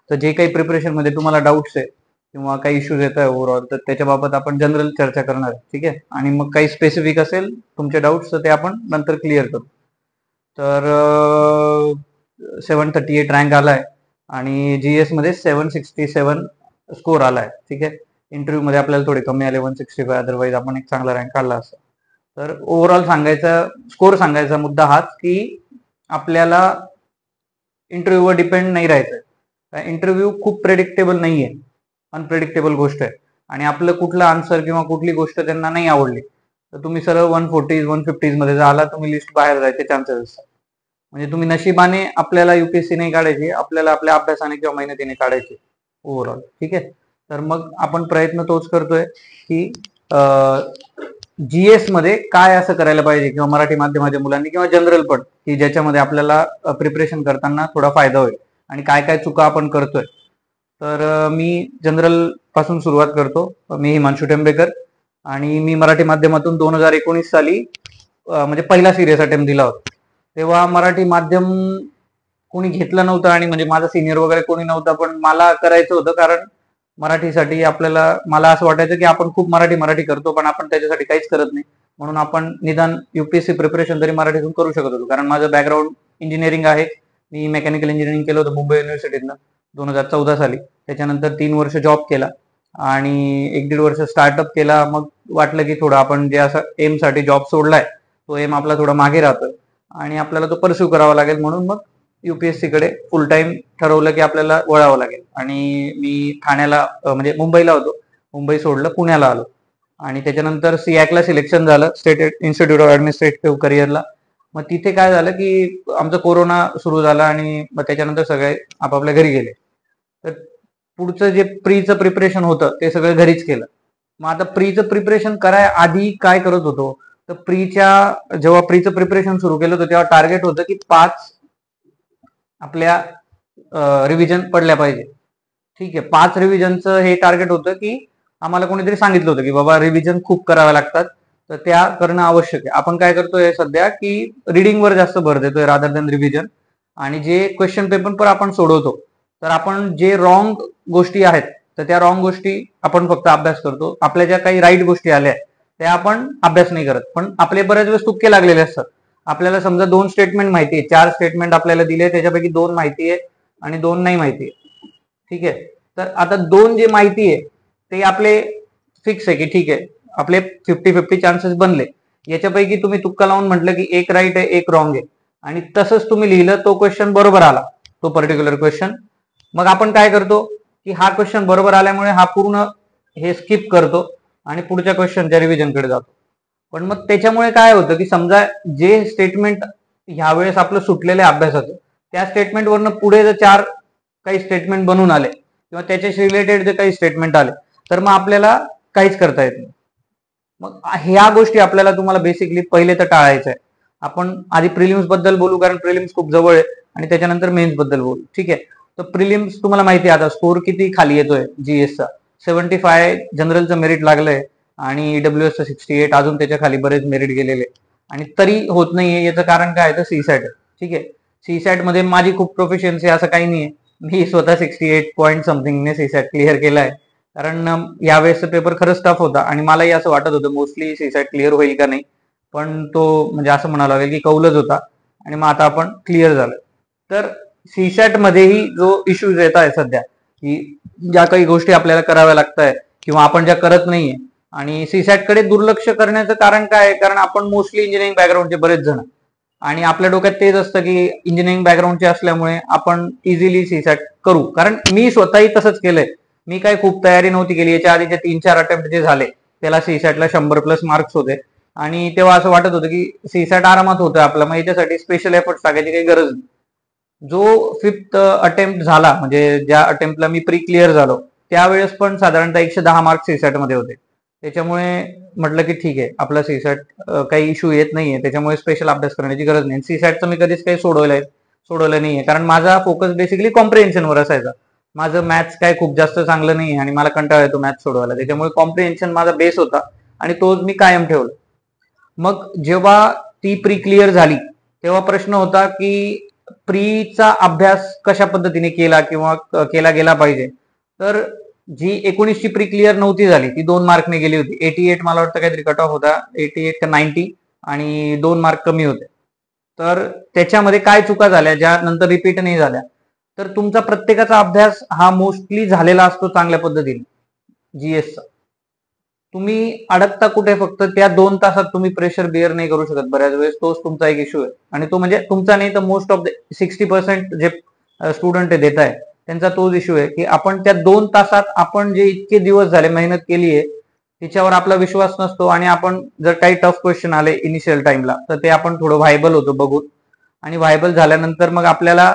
तर जे काही प्रिपरेशन मध्ये तुम्हाला डाऊट्स आहे किंवा काही इश्यूज येत आहे ओव्हरऑल, तर त्याच्या बाबत आपण जनरल चर्चा करणार आहे. ठीक आहे, आणि मग काही स्पेसिफिक असेल तुमचे डाऊट्स तर ते आपण नंतर क्लिअर करू. तर 738 रँक आलाय आणि जीएस मध्ये 767 स्कोर आलाय. ठीक आहे, इंटरव्ह्यू मध्ये आपल्याला थोडे कमी आले 165, अदरवाईज आपण एक चांगला रँक काढला असता. तर ओव्हरऑल स्कोर सांगायचा मुद्दा हाच की आपल्याला इंटरव्ह्यूवर डिपेंड नाही राहायचं. इंटरव्ह्यू खूप प्रेडिक्टेबल नाहीये, अनप्रेडिक्टेबल गोष्ट आहे, आणि आपलं कुठलं आन्सर किंवा कुठली गोष्ट त्यांना नाही आवडली तर तुम्ही सरळ 140 150 मध्ये झाला, तुम्ही लिस्ट बाहेर जायचे चान्सेस असतात. म्हणजे तुम्ही नशिबाने आपल्याला युपीएससी नाही काढायची, आपल्याला आपल्या अभ्यासाने किंवा मेहनतीने काढायची ओव्हरऑल. ठीक आहे, तर मग आपण प्रयत्न तोच करतोय की जीएस मध्ये काय असं करायला पाहिजे किंवा मराठी माध्यमाच्या मुलांनी किंवा जनरल पण, की ज्याच्यामध्ये आपल्याला प्रिपरेशन करताना थोडा फायदा होईल आणि काय काय चुका आपण करतोय. तर मी जनरल पासून सुरुवात करतो. मी हिमांशु टेंबेकर आणि मी मराठी माध्यमातून 2019 साली म्हणजे पहिला सिरियस अटेम्प्ट दिला होता. तेव्हा मराठी माध्यम कोणी घेतलं नव्हतं आणि म्हणजे माझा सिनियर वगैरे कोणी नव्हता, पण मला करायचं होतं कारण मराठीसाठी मला असं वाटायचं की आपण खूप मराठी करतो पण आपण त्याच्यासाठी काहीच करत नाही, म्हणून आपण निदान युपीएससी प्रिपरेशन तरी मराठीतून करू शकत होतो. कारण माझं बॅकग्राऊंड इंजिनिअरिंग आहे, मी मेकॅनिकल इंजिनिअरिंग केलं होतं मुंबई युनिव्हर्सिटीतनं 2014 साली. त्याच्यानंतर 3 वर्ष जॉब केला आणि 1-1.5 वर्ष स्टार्टअप केला. मग वाटलं की थोडं आपण जे असं एम साठी जॉब सोडलाय तो एम आपला थोडा मागे राहतोय आणि आपल्याला तो परस्यू करावा लागेल, म्हणून मग युपीएससी कडे फुल टाइम ठरवलं की आपल्याला वळावं लागेल. आणि मी ठाण्याला म्हणजे मुंबईला होतो, मुंबई सोडलं पुण्याला आलो आणि त्याच्यानंतर सिॲकला सिलेक्शन झालं, स्टेट इन्स्टिट्यूट ऑफ ऍडमिनिस्ट्रेटिव्ह करिअरला. मग तिथे काय झालं की आमचं कोरोना सुरू झाला आणि मग त्याच्यानंतर सगळे आपापल्या घरी गेले. तर पुढचं जे प्रीचं प्रिपरेशन होतं ते सगळं घरीच केलं. मग आता प्रीचं प्रिपरेशन कराय आधी काय करत होतो, तर जेव्हा प्रीचं प्रिपरेशन सुरू केलं होतं तेव्हा टार्गेट होतं की 5 आपल्या रिव्हिजन पडल्या पाहिजे. ठीक आहे, 5 रिव्हिजनचं हे टार्गेट होतं की आम्हाला कोणीतरी सांगितलं होतं की बाबा रिव्हिजन खूप कराव्या लागतात, तर त्या करणं आवश्यक आहे. आपण काय करतोय सध्या की रिडिंगवर जास्त भर देतोय रादर दॅन रिव्हिजन, आणि जे क्वेश्चन पेपर पण आपण सोडवतो तर आपण जे रॉंग गोष्टी आहेत तर त्या रॉंग गोष्टी आपण फक्त अभ्यास करतो, आपल्या ज्या काही राईट गोष्टी आल्या त्या आपण अभ्यास नाही करत. पण आपले बऱ्याच वेळेस तुक्के लागलेले असतात. आपल्याला समजा 2 स्टेटमेंट माहिती आहे, 4 स्टेटमेंट आपल्याला दिले, त्याच्यापैकी 2 माहिती आहे आणि 2 नाही माहिती आहे. ठीक आहे, तर आता 2 जे माहिती आहे ते आपले फिक्स आहे की ठीक आहे आपले 50-50 चान्सेस बनले. याच्यापैकी तुम्ही तुक्का लावून म्हटलं की एक राईट आहे एक रॉंग आहे आणि तसंच तुम्ही लिहिलं, तो क्वेश्चन बरोबर आला, तो पर्टिक्युलर क्वेश्चन. मग आपण काय करतो की हा क्वेश्चन बरोबर आल्यामुळे हा पूर्ण हे स्किप करतो आणि पुढच्या क्वेश्चनच्या रिव्हिजनकडे जातो. पण मग त्याच्यामुळे काय होतं की समजा जे स्टेटमेंट ह्यावेळेस आपलं सुटलेलं आहे अभ्यासाचं, त्या स्टेटमेंटवरनं पुढे जर 4 काही स्टेटमेंट बनून आले किंवा त्याच्याशी रिलेटेड जे काही स्टेटमेंट आले तर मग आपल्याला काहीच करता येत नाही. मग ह्या गोष्टी आपल्याला तुम्हाला बेसिकली पहिले तर टाळायचं आहे. आपण आधी प्रिलिम्स बद्दल बोलू कारण प्रिलिम्स खूप जवळ आहे आणि त्याच्यानंतर मेन्स बद्दल बोलू. ठीक आहे, तर प्रिलिम्स तुम्हाला माहिती आहे आता स्कोर किती खाली येतोय जीएसचा. 75 जनरलचं मेरिट लागलंय आणि ईडब्ल्यूएसचं 68, अजून त्याच्या खाली बरेच मेरिट गेलेले आणि तरी होत नाहीये. याचं कारण काय आहे तर सीसॅट. ठीक आहे, सीसॅट मध्ये माझी खूप प्रोफिशियन्सी असं काही नाहीये. मी स्वतः 68 पॉईंट समथिंगने सीसॅट क्लिअर केलाय, कारण यावेळेसचा पेपर खरंच टफ होता आणि मलाही असं वाटत होतं मोस्टली सीसॅट क्लिअर होईल का नाही, पण तो म्हणजे असं म्हणावं लागेल की कौलच होता आणि मग आता आपण क्लिअर झालं. तर सीसॅट मध्येही जो इश्यूज येत आहे सध्या की ज्या काही गोष्टी आपल्याला कराव्या लागत आहे किंवा आपण ज्या करत नाहीये, आणि सीसॅट कडे दुर्लक्ष करण्याचं कारण काय आहे, कारण आपण मोस्टली इंजिनिअरिंग बॅकग्राऊंडचे बरेच जण आणि आपल्या डोक्यात तेच असतं की इंजिनिअरिंग बॅकग्राऊंडचे असल्यामुळे आपण इझिली सीसॅट करू. कारण मी स्वतःही तसंच केलंय. मी काय खूप तयारी नव्हती केली. याच्या आधीचे 3-4 अटेम्प्ट जे झाले त्याला सीसॅटला 100+ मार्क्स होते आणि तेव्हा असं वाटत होतं की सीसॅट आरामात होतं आपलं, मग याच्यासाठी स्पेशल एफर्ट्स टाकायची काही गरज नाही. जो 5th अटेम्प्ट झाला म्हणजे ज्या अटेम्प्टला मी प्री क्लिअर झालो त्यावेळेस पण साधारणतः 110 मार्क्स सीसॅट मध्ये होते. त्याच्यामुळे म्हटलं की ठीक आहे आपला सीसॅट काही इश्यू येत नाहीये, त्याच्यामुळे स्पेशल अभ्यास करण्याची गरज नाही. सीसॅटचं मी कधीच काही सोडवलं नाहीये कारण माझा फोकस बेसिकली कॉम्प्रिहेन्शनवर असायचा. माझं मॅथ्स काय खूप जास्त चांगलं नाही आणि मला कंटाळा येतो मॅथ्स सोडवायला, त्याच्यामुळे कॉम्प्रिहेन्शन माझा बेस होता आणि तोच मी कायम ठेवला. मग जेव्हा ती प्री क्लिअर झाली तेव्हा प्रश्न होता की प्रीचा अभ्यास कशा पद्धतीने केला किंवा केला गेला पाहिजे, तर जी 19ची प्री क्लिअर नव्हती झाली ती 2 मार्कने गेली होती. 88 मला वाटतं काहीतरी कट ऑफ होता, 88 का 90, आणि 2 मार्क कमी होते. तर त्याच्यामध्ये काय चुका झाल्या ज्या नंतर रिपीट नाही झाल्या, तर तुमचा प्रत्येकाचा अभ्यास हा मोस्टली झालेला असतो चांगल्या पद्धतीने जीएसचा. तुम्ही अडकता कुठे, फक्त त्या 2 तासात तुम्ही प्रेशर बिअर नाही करू शकत बऱ्याच वेळेस, तोच तुमचा एक इश्यू आहे. आणि तो म्हणजे तुमचा नाही तर मोस्ट ऑफ द 60% जे स्टुडंट देत आहे त्यांचा तोच इश्यू आहे की आपण त्या 2 तासात आपण जे इतके दिवस झाले मेहनत केली आहे त्याच्यावर आपला विश्वास नसतो, आणि आपण जर काही टफ क्वेश्चन आले इनिशियल टाइमला तर ते आपण थोडं व्हायबल होतो बघून, आणि व्हायबल झाल्यानंतर मग आपल्याला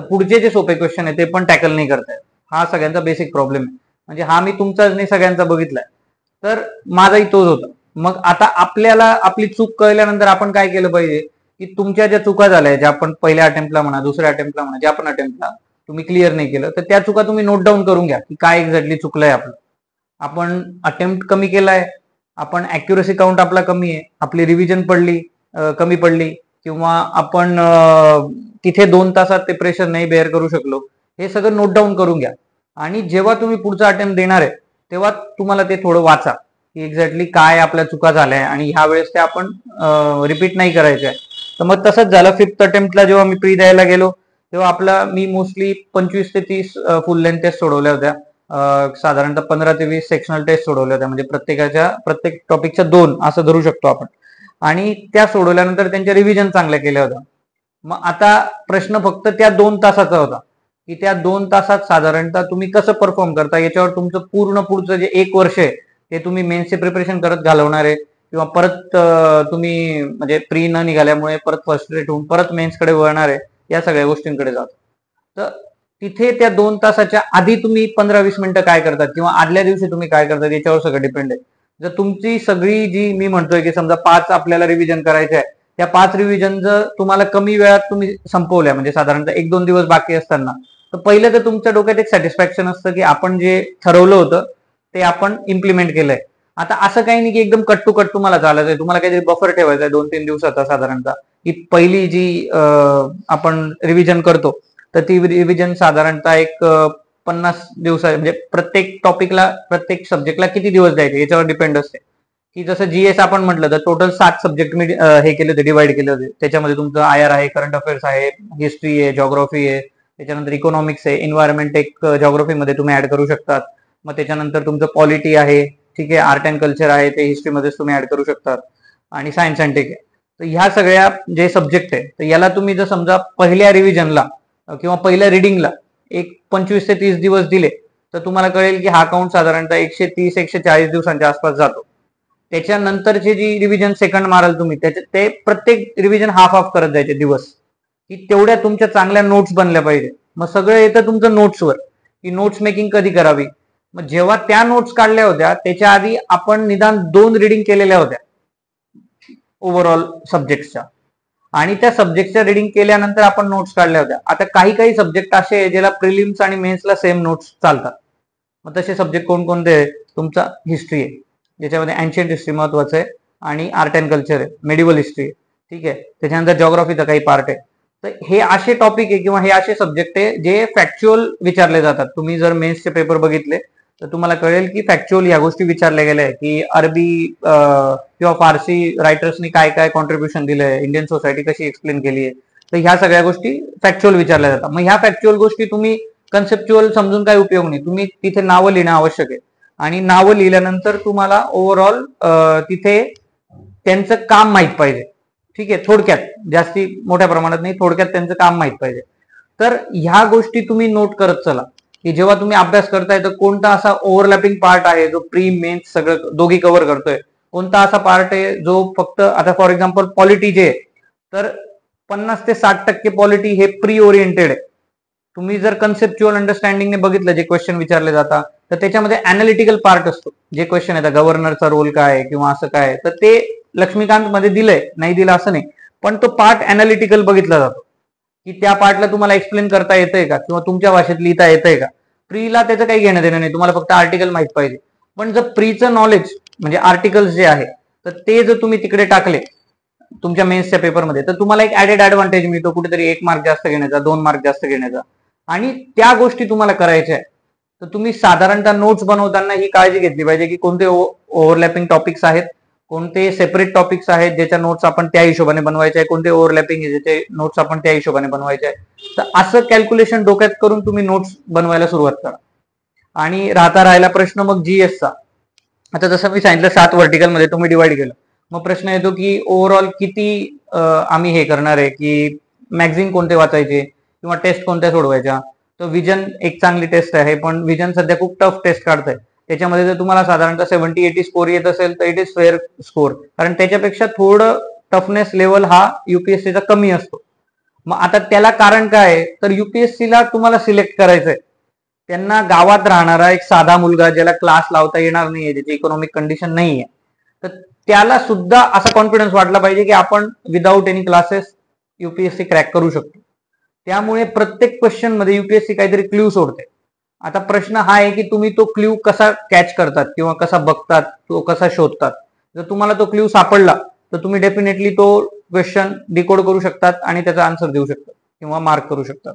पुढचे जे सोपे क्वेश्चन आहे ते पण टॅकल नाही करतायत. हा सगळ्यांचा बेसिक प्रॉब्लेम आहे. म्हणजे हा मी तुमचाच नाही सगळ्यांचा बघितलाय, तर माझाही तोच होता. मग आता आपल्याला आपली चूक कळल्यानंतर आपण काय केलं पाहिजे की तुमच्या ज्या चुका झाल्या, ज्या आपण पहिल्या अटेम्प्टला म्हणा, दुसऱ्या अटेम्प्टला म्हणा, ज्या पण अटेम्प्टला तुम्ही क्लिअर नाही केलं, तर त्या चुका तुम्ही नोट डाऊन करून घ्या की काय एक्झॅक्टली चुकलंय आपलं. आपण अटेम्प्ट कमी केलाय, आपण ऍक्युरसी काउंट आपला कमी आहे, आपली रिव्हिजन कमी पडली, किंवा आपण तिथे 2 तासात ते प्रेशर नाही बेअर करू शकलो, हे सगळं नोट डाऊन करून घ्या. आणि जेव्हा तुम्ही पुढचा अटेम्प्ट देणार आहे तेव्हा तुम्हाला ते थोडं वाचा की एक्झॅक्टली काय आपल्या चुका झाल्या आणि ह्या वेळेस ते आपण रिपीट नाही करायचे. तर मग तसंच झालं 5th अटेम्प्टला जेव्हा मी प्री द्यायला गेलो तेव्हा मी मोस्टली 25 ते 30 फुल लेंथ टेस्ट सोडवल्या होत्या. साधारणतः 15 ते 20 सेक्शनल टेस्ट सोडवल्या होत्या, म्हणजे प्रत्येक टॉपिकच्या 2 असं धरू शकतो आपण. आणि त्या सोडवल्यानंतर त्यांच्या रिव्हिजन चांगल्या केल्या होत्या. मग आता प्रश्न फक्त त्या 2 तासाचा होता की त्या 2 तासात साधारणतः तुम्ही कसं परफॉर्म करता, याच्यावर तुमचं पूर्ण पुढचं जे 1 वर्ष आहे ते तुम्ही मेन्सचे प्रिपरेशन करत घालवणार आहे, किंवा परत तुम्ही म्हणजे प्री न निघाल्यामुळे परत फर्स्ट्रेट होऊन परत मेन्सकडे वळणार आहे, या सगळ्या गोष्टींकडे जातो. तर तिथे त्या 2 तासाच्या आधी तुम्ही 15-20 मिनिटं काय करतात किंवा आदल्या दिवशी तुम्ही काय करतात याच्यावर सगळं डिपेंड आहे. जर तुमची सगळी जी मी म्हणतोय की समजा 5 आपल्याला रिव्हिजन करायचे आहे, त्या 5 रिव्हिजन जर तुम्हाला कमी वेळात तुम्ही संपवल्या, म्हणजे साधारणतः 1-2 दिवस बाकी असताना, तर पहिलं तर तुमच्या डोक्यात एक सॅटिस्फॅक्शन असतं की आपण जे ठरवलं होतं ते आपण इम्प्लिमेंट केलंय. आता असं काही नाही की एकदम कट टू कट तुम्हाला चालायचंय, तुम्हाला काहीतरी बफर ठेवायचा आहे 2-3 दिवसाचा साधारणतः, की पहिली जी आपण रिव्हिजन करतो तर ती रिव्हिजन साधारणतः एक 50 दिवस, म्हणजे प्रत्येक टॉपिकला प्रत्येक सब्जेक्टला किती दिवस द्यायचे याच्यावर डिपेंड असते. की जसं जीएस आपण म्हटलं तर टोटल 7 सब्जेक्ट मी हे केले होते, डिवाइड केले होते. त्याच्यामध्ये तुमचं आयआर आहे, करंट अफेअर्स आहे, हिस्ट्री आहे, जॉग्राफी आहे, त्याच्यानंतर इकॉनॉमिक्स आहे, एन्व्हायरमेंट एक जॉग्राफीमध्ये तुम्ही ऍड करू शकतात. मग त्याच्यानंतर तुमचं पॉलिटी आहे, ठीक आहे, आर्ट अँड कल्चर आहे, ते हिस्ट्रीमध्येच तुम्ही ऍड करू शकतात, आणि सायन्स अँड टेक आहे. तर ह्या सगळ्या जे सब्जेक्ट आहे तर याला तुम्ही जर समजा पहिल्या रिव्हिजनला किंवा पहिल्या रिडिंगला एक 25 ते 30 दिवस दिले तर तुम्हाला कळेल की हा काउंट साधारणतः 130-140 दिवसांच्या आसपास जातो. त्याच्यानंतरची जी रिव्हिजन सेकंड माराल तुम्ही, ते प्रत्येक रिव्हिजन हाफ करत जायचे दिवस, की तेवढ्या तुमच्या चांगल्या नोट्स बनल्या पाहिजे. मग सगळं येतं तुमचं नोट्सवर, की नोट्स मेकिंग कधी करावी. मग जेव्हा त्या नोट्स काढल्या होत्या त्याच्या आधी आपण निदान 2 रिडिंग केलेल्या होत्या ओव्हरऑल सब्जेक्टच्या, आणि त्या सब्जेक्टच्या रिडिंग केल्यानंतर आपण नोट्स काढल्या होत्या. आता काही सब्जेक्ट असे आहे ज्याला प्रिलिम्स आणि मेन्सला सेम नोट्स चालतात. मग तसे सब्जेक्ट कोणकोणते आहे? तुमचा हिस्ट्री आहे, ज्याच्यामध्ये अँशियंट हिस्ट्री महत्वाचं आहे, आणि आर्ट अँड कल्चर आहे, मेडिवल हिस्ट्री आहे, ठीक आहे. त्याच्यानंतर जॉग्राफीचा काही पार्ट आहे. तर हे असे टॉपिक आहे किंवा हे असे सब्जेक्ट आहे जे फॅक्च्युअल विचारले जातात. तुम्ही जर मेन्सचे पेपर बघितले तर तुम्हाला कळेल की फॅक्च्युअल ह्या गोष्टी विचारल्या गेल्या आहे, की अरबी किंवा फारसी रायटर्सनी काय काय कॉन्ट्रीब्युशन दिलंय, इंडियन सोसायटी कशी एक्सप्लेन केली आहे, तर ह्या सगळ्या गोष्टी फॅक्च्युअल विचारल्या जातात. मग ह्या फॅक्च्युअल गोष्टी तुम्ही कन्सेप्च्युअल समजून काय उपयोग नाही, तुम्ही तिथे नावं लिहिणं आवश्यक आहे, आणि नावं लिहिल्यानंतर तुम्हाला ओव्हरऑल तिथे त्यांचं काम माहीत पाहिजे, ठीक आहे. थोडक्यात, जास्ती मोठ्या प्रमाणात नाही, थोडक्यात त्यांचं काम माहीत पाहिजे. तर ह्या गोष्टी तुम्ही नोट करत चला, की जेव्हा तुम्ही अभ्यास करताय तर कोणता असा ओव्हरलॅपिंग पार्ट आहे जो प्री मेन्स सगळं दोघी कव्हर करतोय, कोणता असा पार्ट आहे जो फक्त, आता फॉर एक्झाम्पल पॉलिटी जे आहे तर 50 ते 60% पॉलिटी हे प्री ओरिएंटेड आहे. तुम्ही जर कन्सेप्च्युअल अंडरस्टँडिंगने बघितलं जे क्वेश्चन विचारले जातात तर त्याच्यामध्ये अनालिटिकल पार्ट असतो. जे क्वेश्चन येतात गव्हर्नरचा रोल काय किंवा असं काय, तर ते लक्ष्मीकांत मध्ये दिलंय, नाही दिलं असं नाही, पण तो पार्ट अनालिटिकल बघितला जातो की त्या पार्टला तुम्हाला एक्सप्लेन करता येतंय का किंवा तुमच्या भाषेत लिहिता येतंय का. प्रीला त्याचं काही घेणं देणं नाही, तुम्हाला फक्त आर्टिकल माहित पाहिजे. पण जर प्रीचं नॉलेज म्हणजे आर्टिकल्स जे आहे तर ते जर तुम्ही तिकडे टाकले तुमच्या मेन्सच्या पेपरमध्ये, तर तुम्हाला एक ऍडेड ऍडव्हान्टेज मिळतो कुठेतरी 1 मार्क जास्त घेण्याचा, 2 मार्क जास्त घेण्याचा, आणि त्या गोष्टी तुम्हाला करायच्या आहे. तर तुम्ही साधारणतः नोट्स बनवताना ही काळजी घेतली पाहिजे की कोणते ओव्हरलॅपिंग टॉपिक्स आहेत, कोणते सेपरेट टॉपिक्स आहेत ज्याच्या नोट्स आपण त्या हिशोबाने बनवायचे आहे, कोणते ओव्हरलॅपिंग ज्याचे नोट्स आपण त्या हिशोबाने बनवायचे आहे. तर असं कॅल्क्युलेशन डोक्यात करून तुम्ही नोट्स बनवायला सुरुवात करा. आणि राहिला प्रश्न मग जीएसचा. आता जसं मी सांगितलं 7 व्हर्टिकल मध्ये तुम्ही डिवाइड केलं, मग प्रश्न येतो की ओव्हरऑल किती आम्ही हे करणार आहे, की मॅगझिन कोणते वाचायचे किंवा टेस्ट कोणत्या सोडवायच्या. तर विजन एक चांगली टेस्ट आहे, पण विजन सध्या खूप टफ टेस्ट काढतंय. त्याच्यामध्ये जर तुम्हाला साधारणतः 70-80 स्कोर येत असेल तर इट इज फेअर स्कोर, कारण त्याच्यापेक्षा थोडं टफनेस लेवल हा युपीएससीचा कमी असतो. मग आता त्याला कारण काय आहे, तर युपीएससीला तुम्हाला सिलेक्ट करायचंय. त्यांना गावात राहणारा एक साधा मुलगा ज्याला क्लास लावता येणार नाहीये, ज्याची इकॉनॉमिक कंडिशन नाहीये, तर त्याला सुद्धा असा कॉन्फिडन्स वाटला पाहिजे की आपण without any classes UPSC crack करू शकतो. त्यामुळे प्रत्येक क्वेश्चन मध्ये युपीएससी काहीतरी क्ल्यू सोडते. आता प्रश्न हा आहे की तुम्ही तो क्ल्यू कसा कॅच करतात किंवा कसा बघतात, तो कसा शोधतात. जर तुम्हाला तो क्ल्यू सापडला तर तुम्ही डेफिनेटली तो क्वेश्चन डिकोड करू शकतात आणि त्याचा आन्सर देऊ शकतात किंवा मार्क करू शकतात.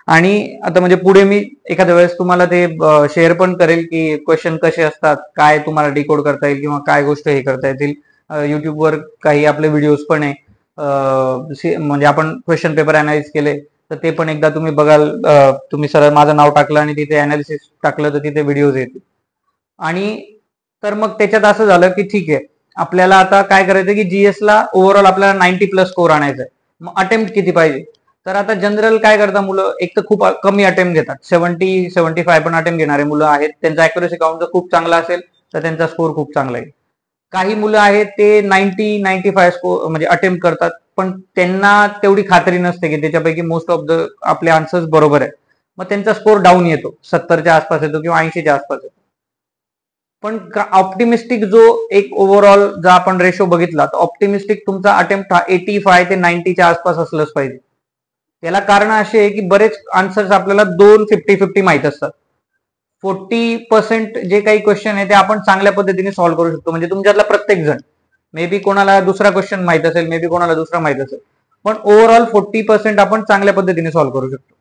आणि आता म्हणजे पुढे मी एखाद्या वेळेस तुम्हाला ते शेअर पण करेल की क्वेश्चन कसे असतात, काय तुम्हाला डिकोड करता येईल किंवा काय गोष्ट हे करता येतील. युट्यूबवर काही आपले व्हिडिओज पण आहे, म्हणजे आपण क्वेश्चन पेपर अनालिसिस केले तर ते पण एकदा तुम्ही बघाल. तुम्ही सरळ माझं नाव टाकलं आणि तिथे अनालिसिस टाकलं तर तिथे व्हिडिओज येतील. आणि तर मग त्याच्यात असं झालं की ठीक आहे, आपल्याला आता काय करायचं की जीएस ला ओव्हरऑल आपल्याला 90+ स्कोर आणायचा आहे. मग अटेम्प्ट किती पाहिजे, तर आता जनरल काय करतात मुलं, एक तर खूप कमी अटेम्प्ट घेतात, 70-75 पण अटेम्प्ट घेणारे मुलं आहेत. त्यांचा अॅक्युरेसी काउंट जर खूप चांगला असेल तर त्यांचा स्कोर खूप चांगला येईल. काही मुलं आहेत ते 90-95 स्कोर म्हणजे अटेम्प्ट करतात, पण त्यांना तेवढी खात्री नसते की त्याच्यापैकी मोस्ट ऑफ द आपले आन्सर्स बरोबर आहे. मग त्यांचा स्कोर डाऊन येतो, 70च्या आसपास येतो किंवा 80च्या आसपास येतो. पण ऑप्टिमिस्टिक जो एक ओव्हरऑल जर आपण रेशो बघितला तर ऑप्टिमिस्टिक तुमचा अटेम्प्ट हा 85 ते 90च्या आसपास असलंच पाहिजे. त्याला कारण असे आहे की बरेच आन्सर्स आपल्याला 2 50-50 माहित असतात. 40% जे काही क्वेश्चन आहे ते आपण चांगल्या पद्धतीने सॉल्व्ह करू शकतो. म्हणजे तुमच्यातला प्रत्येक जण, मे बी कोणाला दुसरा क्वेश्चन माहित असेल, मे बी कोणाला दुसरा माहित असेल, पण ओव्हरऑल 40% आपण चांगल्या पद्धतीने सॉल्व्ह करू शकतो.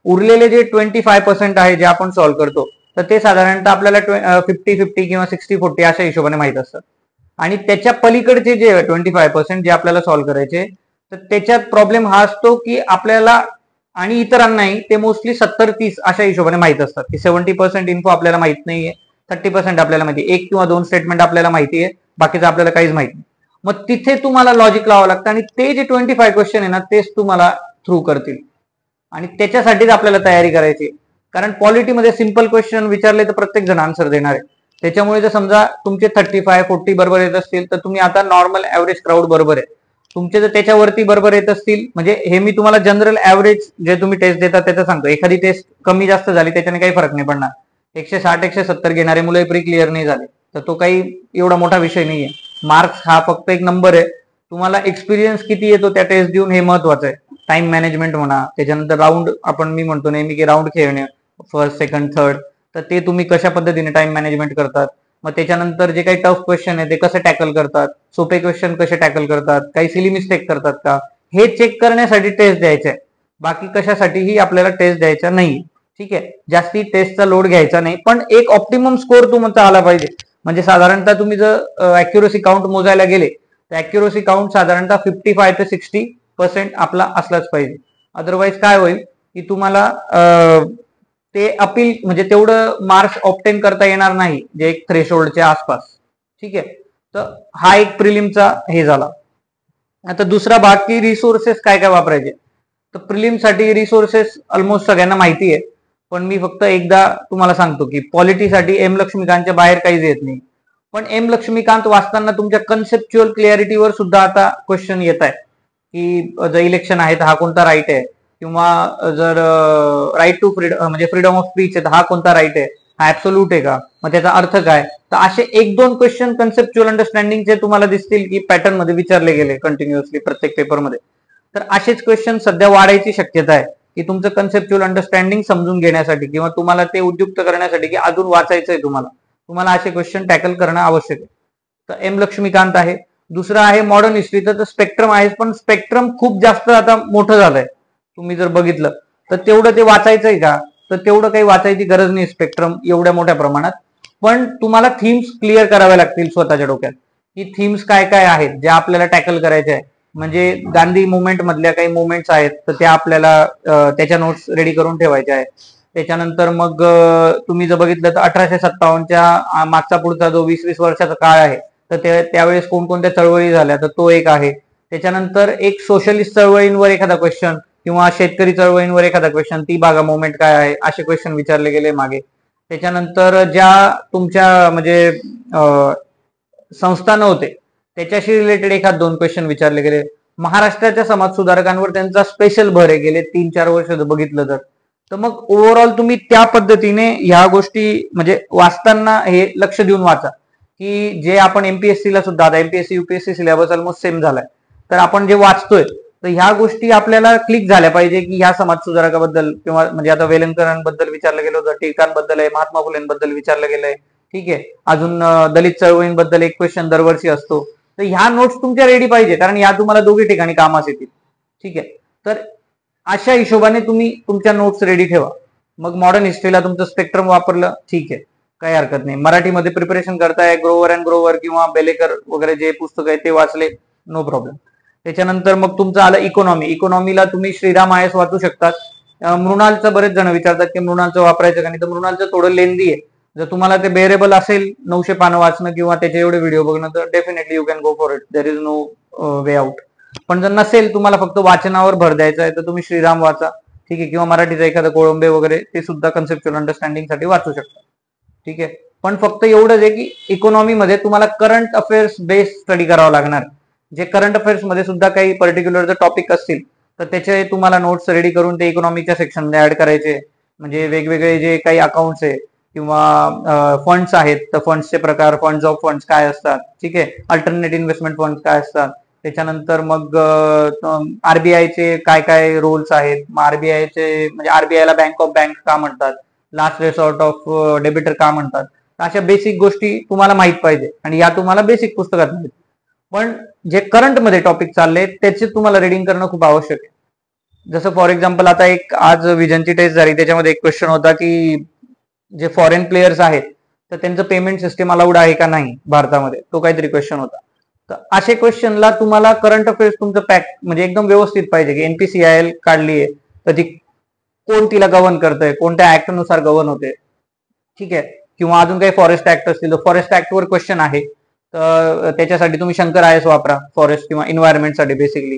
उरलेले जे 25% आहे जे आपण सॉल्व्ह करतो तर ते साधारणतः आपल्याला 50-50 किंवा 60-40 अशा हिशोबाने माहित असतात. आणि त्याच्या पलीकडचे जे 25% जे आपल्याला सॉल्व्ह करायचे, तर त्याच्यात प्रॉब्लेम हा असतो की आपल्याला आणि इतरांनाही ते मोस्टली 70-30 अशा हिशोबाने माहित असतात की 70% इन्फो आपल्याला माहित नाहीये, 30% आपल्याला माहिती, 1 किंवा 2 स्टेटमेंट आपल्याला माहिती आहे, बाकीचं आपल्याला काहीच माहित नाही. मग तिथे तुम्हाला लॉजिक लावावं लागतं आणि ते जे 25 क्वेश्चन आहे ना तेच तुम्हाला थ्रू करतील. आणि त्याच्यासाठीच आपल्याला तयारी करायची, कारण पॉलिटीमध्ये सिंपल क्वेश्चन विचारले तर प्रत्येक जण आन्सर देणार आहे. त्याच्यामुळे जर समजा तुमचे 35-40 बरोबर येत असतील तर तुम्ही आता नॉर्मल ऍव्हरेज क्राऊड बरोबर आहे, तुमचे जर त्याच्यावरती बरोबर येत असतील, म्हणजे हे मी तुम्हाला जनरल ऍव्हरेज जे तुम्ही टेस्ट देतात त्याचं सांगतो. एखादी टेस्ट कमी जास्त झाली त्याच्याने काही फरक नाही पडणार. 160-170 घेणारे मुलं प्री क्लिअर नाही झाले तर तो काही एवढा मोठा विषय नाहीये. मार्क्स हा फक्त एक नंबर आहे. तुम्हाला एक्सपिरियन्स किती येतो त्या टेस्ट देऊन हे महत्वाचं आहे. टाइम मॅनेजमेंट म्हणा, त्याच्यानंतर राऊंड, आपण मी म्हणतो नेहमी की राऊंड खेळणे, फर्स्ट, सेकंड, थर्ड, तर ते तुम्ही कशा पद्धतीने टाइम मॅनेजमेंट करतात. मग त्याच्यानंतर जे काही टफ क्वेश्चन आहे ते कसे टॅकल करतात, सोपे क्वेश्चन कसे टॅकल करतात, काही सिली मिस्टेक करतात का, हे चेक करण्यासाठी टेस्ट द्यायचे आहे. बाकी कशासाठीही आपल्याला टेस्ट द्यायचा नाही. ठीक आहे, जास्ती टेस्टचा लोड घ्यायचा नाही, पण एक ऑप्टिमम स्कोर तुमचा आला पाहिजे. म्हणजे साधारणतः तुम्ही जर अॅक्युरेसी काउंट मोजायला गेले तर अॅक्युरेसी काउंट साधारणतः 55 ते 60% आपला असलाच पाहिजे. अदरवाईज काय होईल की तुम्हाला ते अपील म्हणजे तेवढं मार्क्स ऑप्टेन करता येणार नाही, जे एक थ्रेशोल्डच्या आसपास. ठीक आहे, तर हा एक प्रिलिमचा हे झाला. आता दुसरा भाग की रिसोर्सेस काय काय वापरायचे. तर प्रिलिमसाठी रिसोर्सेस ऑलमोस्ट सगळ्यांना माहिती आहे, पण मी फक्त एकदा तुम्हाला सांगतो की पॉलिटीसाठी एम लक्ष्मीकांतच्या बाहेर काहीच येत नाही. पण एम लक्ष्मीकांत वाचताना तुमच्या कन्सेप्च्युअल क्लिअरिटीवर सुद्धा आता क्वेश्चन येत आहे की जर इलेक्शन आहे तर हा कोणता राईट आहे, किंवा जर राईट टू फ्रीडम म्हणजे फ्रीडम ऑफ स्पीच आहे तर हा कोणता राईट आहे, हा ऍब्सोल्यूट आहे का, मग त्याचा अर्थ काय. तर असे 1-2 क्वेश्चन कन्सेप्च्युअल अंडरस्टँडिंगचे तुम्हाला दिसतील की पॅटर्न मध्ये विचारले गेले कंटिन्युअसली प्रत्येक पेपरमध्ये. तर असेच क्वेश्चन सध्या वाढायची शक्यता आहे की तुमचं कन्सेप्च्युअल अंडरस्टँडिंग समजून घेण्यासाठी किंवा तुम्हाला ते उद्युक्त करण्यासाठी की अजून वाचायचंय तुम्हाला असे क्वेश्चन टॅकल करणं आवश्यक आहे. तर एम लक्ष्मीकांत आहे. दुसरं आहे मॉडर्न हिस्ट्री, तर स्पेक्ट्रम आहे, पण स्पेक्ट्रम खूप जास्त आता मोठं झालंय. तुम्ही जर बघितलं तर तेवढं ते वाचायचंय का, तर तेवढं काही वाचायची गरज नाही स्पेक्ट्रम एवढ्या मोठ्या प्रमाणात. पण तुम्हाला थीम्स क्लिअर कराव्या लागतील स्वतःच्या डोक्यात, की थीम्स काय काय आहेत ज्या आपल्याला टॅकल करायच्या आहे. म्हणजे गांधी मुवमेंट मधल्या काही मुवमेंट्स आहेत तर त्या आपल्याला त्याच्या नोट्स रेडी करून ठेवायच्या आहेत. त्याच्यानंतर मग तुम्ही जर बघितलं तर 1857च्या मागचा पुढचा जो 20-20 वर्षाचा काळ आहे, तर त्यावेळेस कोणकोणत्या चळवळी झाल्या तर तो एक आहे. त्याच्यानंतर एक सोशलिस्ट चळवळींवर एखादा क्वेश्चन किंवा शेतकरी चळवळींवर एखादा क्वेश्चन, ती बघा मुवमेंट काय आहे, असे क्वेश्चन विचारले गेले मागे. त्याच्यानंतर ज्या तुमच्या म्हणजे संस्थानं होते त्याच्याशी रिलेटेड एखाद 2 क्वेश्चन विचारले गेले. महाराष्ट्राच्या समाज सुधारकांवर त्यांचा स्पेशल भर आहे गेले 3-4 वर्ष बघितलं तर मग ओव्हरऑल तुम्ही त्या पद्धतीने ह्या गोष्टी म्हणजे वाचताना हे लक्ष देऊन वाचा, की जे आपण एमपीएससी ला सुद्धा, आता MPSC UPSC syllabus almost same झालाय, तर आपण जे वाचतोय तर ह्या गोष्टी आपल्याला क्लिक झाल्या पाहिजे, की ह्या समाज सुधारकाबद्दल किंवा म्हणजे आता वेलणकरांबद्दल विचारलं गेलं होतं, टिळकांबद्दल आहे, महात्मा फुलेंबद्दल विचारलं गेलंय, ठीक आहे. अजून दलित चळवळींबद्दल एक क्वेश्चन दरवर्षी असतो. तर ह्या नोट्स तुमच्या रेडी पाहिजे, कारण या तुम्हाला दोघी ठिकाणी कामास येतील, ठीक आहे. तर अशा हिशोबाने तुम्ही तुमच्या नोट्स रेडी ठेवा. मग मॉडर्न हिस्ट्रीला तुमचं स्पेक्ट्रम वापरलं, ठीक आहे, काही हरकत नाही. मराठीमध्ये प्रिपरेशन करताय, ग्रोवर अँड ग्रोवर किंवा बेलेकर वगैरे जे पुस्तक आहे ते वाचले, नो प्रॉब्लेम. त्याच्यानंतर मग तुमचं आलं इकॉनॉमी. इकॉनॉमीला तुम्ही श्रीराम आय एस वाचू शकतात. मृणालचं बरेच जण विचारतात की मृणालचं वापरायचं का नाही, तर मृणालचं थोडं लेंदी आहे. जर तुम्हाला ते बेरेबल असेल 900 पानं वाचणं किंवा त्याचे एवढे व्हिडिओ बघणं, तर definitely you can go for it, there is no way out. पण जर नसेल, तुम्हाला फक्त वाचनावर भर द्यायचा आहे, तर तुम्ही श्रीराम वाचा, ठीक आहे, किंवा मराठीचा एखादा कोळंबे वगैरे ते सुद्धा कन्सेप्च्युअल अंडरस्टँडिंग साठी वाचू शकता, ठीक आहे. पण फक्त एवढंच आहे की इकॉनॉमीमध्ये तुम्हाला करंट अफेअर्स बेस्ड स्टडी करावं लागणार. जे करंट अफेअर्स मध्ये सुद्धा काही पर्टिक्युलर जर टॉपिक असतील तर त्याचे तुम्हाला नोट्स रेडी करून ते इकॉनॉमीच्या सेक्शनमध्ये ऍड करायचे. म्हणजे वेगवेगळे जे काही अकाउंट्स आहे किंवा फंड्स आहेत, तर फंड्सचे प्रकार, फंड्स ऑफ फंड्स काय असतात, ठीक आहे, अल्टरनेट इन्व्हेस्टमेंट फंड काय असतात. त्याच्यानंतर मग आरबीआयचे काय काय रोल्स आहेत, मग आरबीआयचे म्हणजे आरबीआयला बँक ऑफ बँक का म्हणतात, लास्ट रिसॉर्ट ऑफ डेबिटर का म्हणतात, अशा बेसिक गोष्टी तुम्हाला माहित पाहिजे आणि या तुम्हाला बेसिक पुस्तकात मिळतील. पण जे करंट मध्ये टॉपिक चालले त्याचे तुम्हाला रिडिंग करणं खूप आवश्यक आहे. जसं फॉर एक्झाम्पल आता एक आज विजनची टेस्ट झाली, त्याच्यामध्ये एक क्वेश्चन होता की जे फॉरेन प्लेयर्स आहेत तर त्यांचं पेमेंट सिस्टीम अलाउड आहे का नाही भारतामध्ये, तो काहीतरी क्वेश्चन होता. तर असे क्वेश्चनला तुम्हाला करंट अफेअर्स तुमचं पॅक म्हणजे एकदम व्यवस्थित पाहिजे, की एनपीसीआयएल काढली आहे तर ती कोण तिला गव्हर्न करतंय, कोणत्या ऍक्टनुसार गव्हर्न होते, ठीक आहे. किंवा अजून काही फॉरेस्ट ऍक्ट असतील तर फॉरेस्ट ऍक्टवर क्वेश्चन आहे, तर त्याच्यासाठी तुम्ही शंकर आय एस वापरा, फॉरेस्ट किंवा एन्व्हायरमेंटसाठी बेसिकली.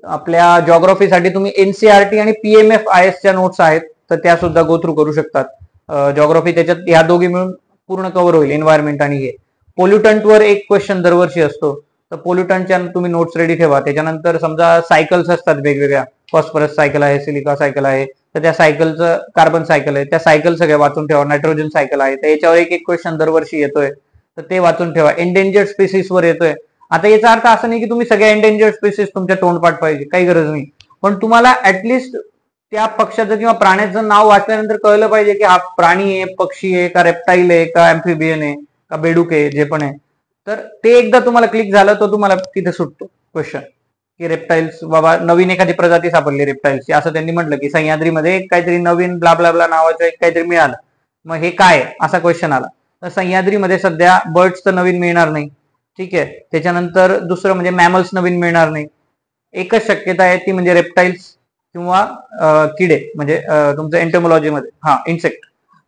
आपल्या जॉग्राफीसाठी तुम्ही एनसीआरटी आणि पीएमएफ आय एसच्या नोट्स आहेत तर त्या सुद्धा गो थ्रू करू शकतात. जॉग्राफी त्याच्यात ह्या दोघी मिळून पूर्ण कव्हर होईल, एन्व्हायरमेंट आणि हे. पोल्युटंटवर एक क्वेश्चन दरवर्षी असतो, तर पोल्युटंटच्या तुम्ही नोट्स रेडी ठेवा. त्याच्यानंतर समजा सायकल्स असतात वेगवेगळ्या, फॉस्फरस सायकल आहे, सिलिका सायकल आहे, तर त्या सायकलचं कार्बन सायकल आहे, त्या सायकल सगळ्या वाचून ठेवा. नायट्रोजन सायकल आहे, तर याच्यावर एक एक क्वेश्चन दरवर्षी येतोय, तर ते वाचून ठेवा. एंडेंजर्ड स्पीसीसवर येतोय. आता याचा अर्थ असं नाही की तुम्ही सगळ्या एंडेंजर्ड स्पीसीस तुमच्या तोंडपाठ पाहिजे, काही गरज नाही. पण तुम्हाला ऍटलिस्ट त्या पक्षाचं किंवा प्राण्याचं नाव वाचल्यानंतर कळलं पाहिजे की हा प्राणी आहे, पक्षी आहे, का रेप्टाईल आहे, का अँफिबियन आहे, का बेडूक आहे, जे पण आहे. तर ते एकदा तुम्हाला क्लिक झालं तर तुम्हाला तिथे सुटतो क्वेश्चन, की रेप्टाईल्स, बाबा नवीन एखादी प्रजाती सापडली रेप्टाईल्सची, असं त्यांनी म्हटलं की सह्याद्रीमध्ये काहीतरी नवीन ब्ला नावाचं एक काहीतरी मिळालं, मग हे काय असा क्वेश्चन आला. तर सह्याद्रीमध्ये सध्या बर्ड्स तर नवीन मिळणार नाही, ठीक आहे. त्याच्यानंतर दुसरं म्हणजे मॅमल्स नवीन मिळणार नाही. एकच शक्यता आहे ती म्हणजे रेप्टाईल्स किंवा किडे, म्हणजे तुमचं एंटोमॉलॉजीमध्ये इन्सेक्ट.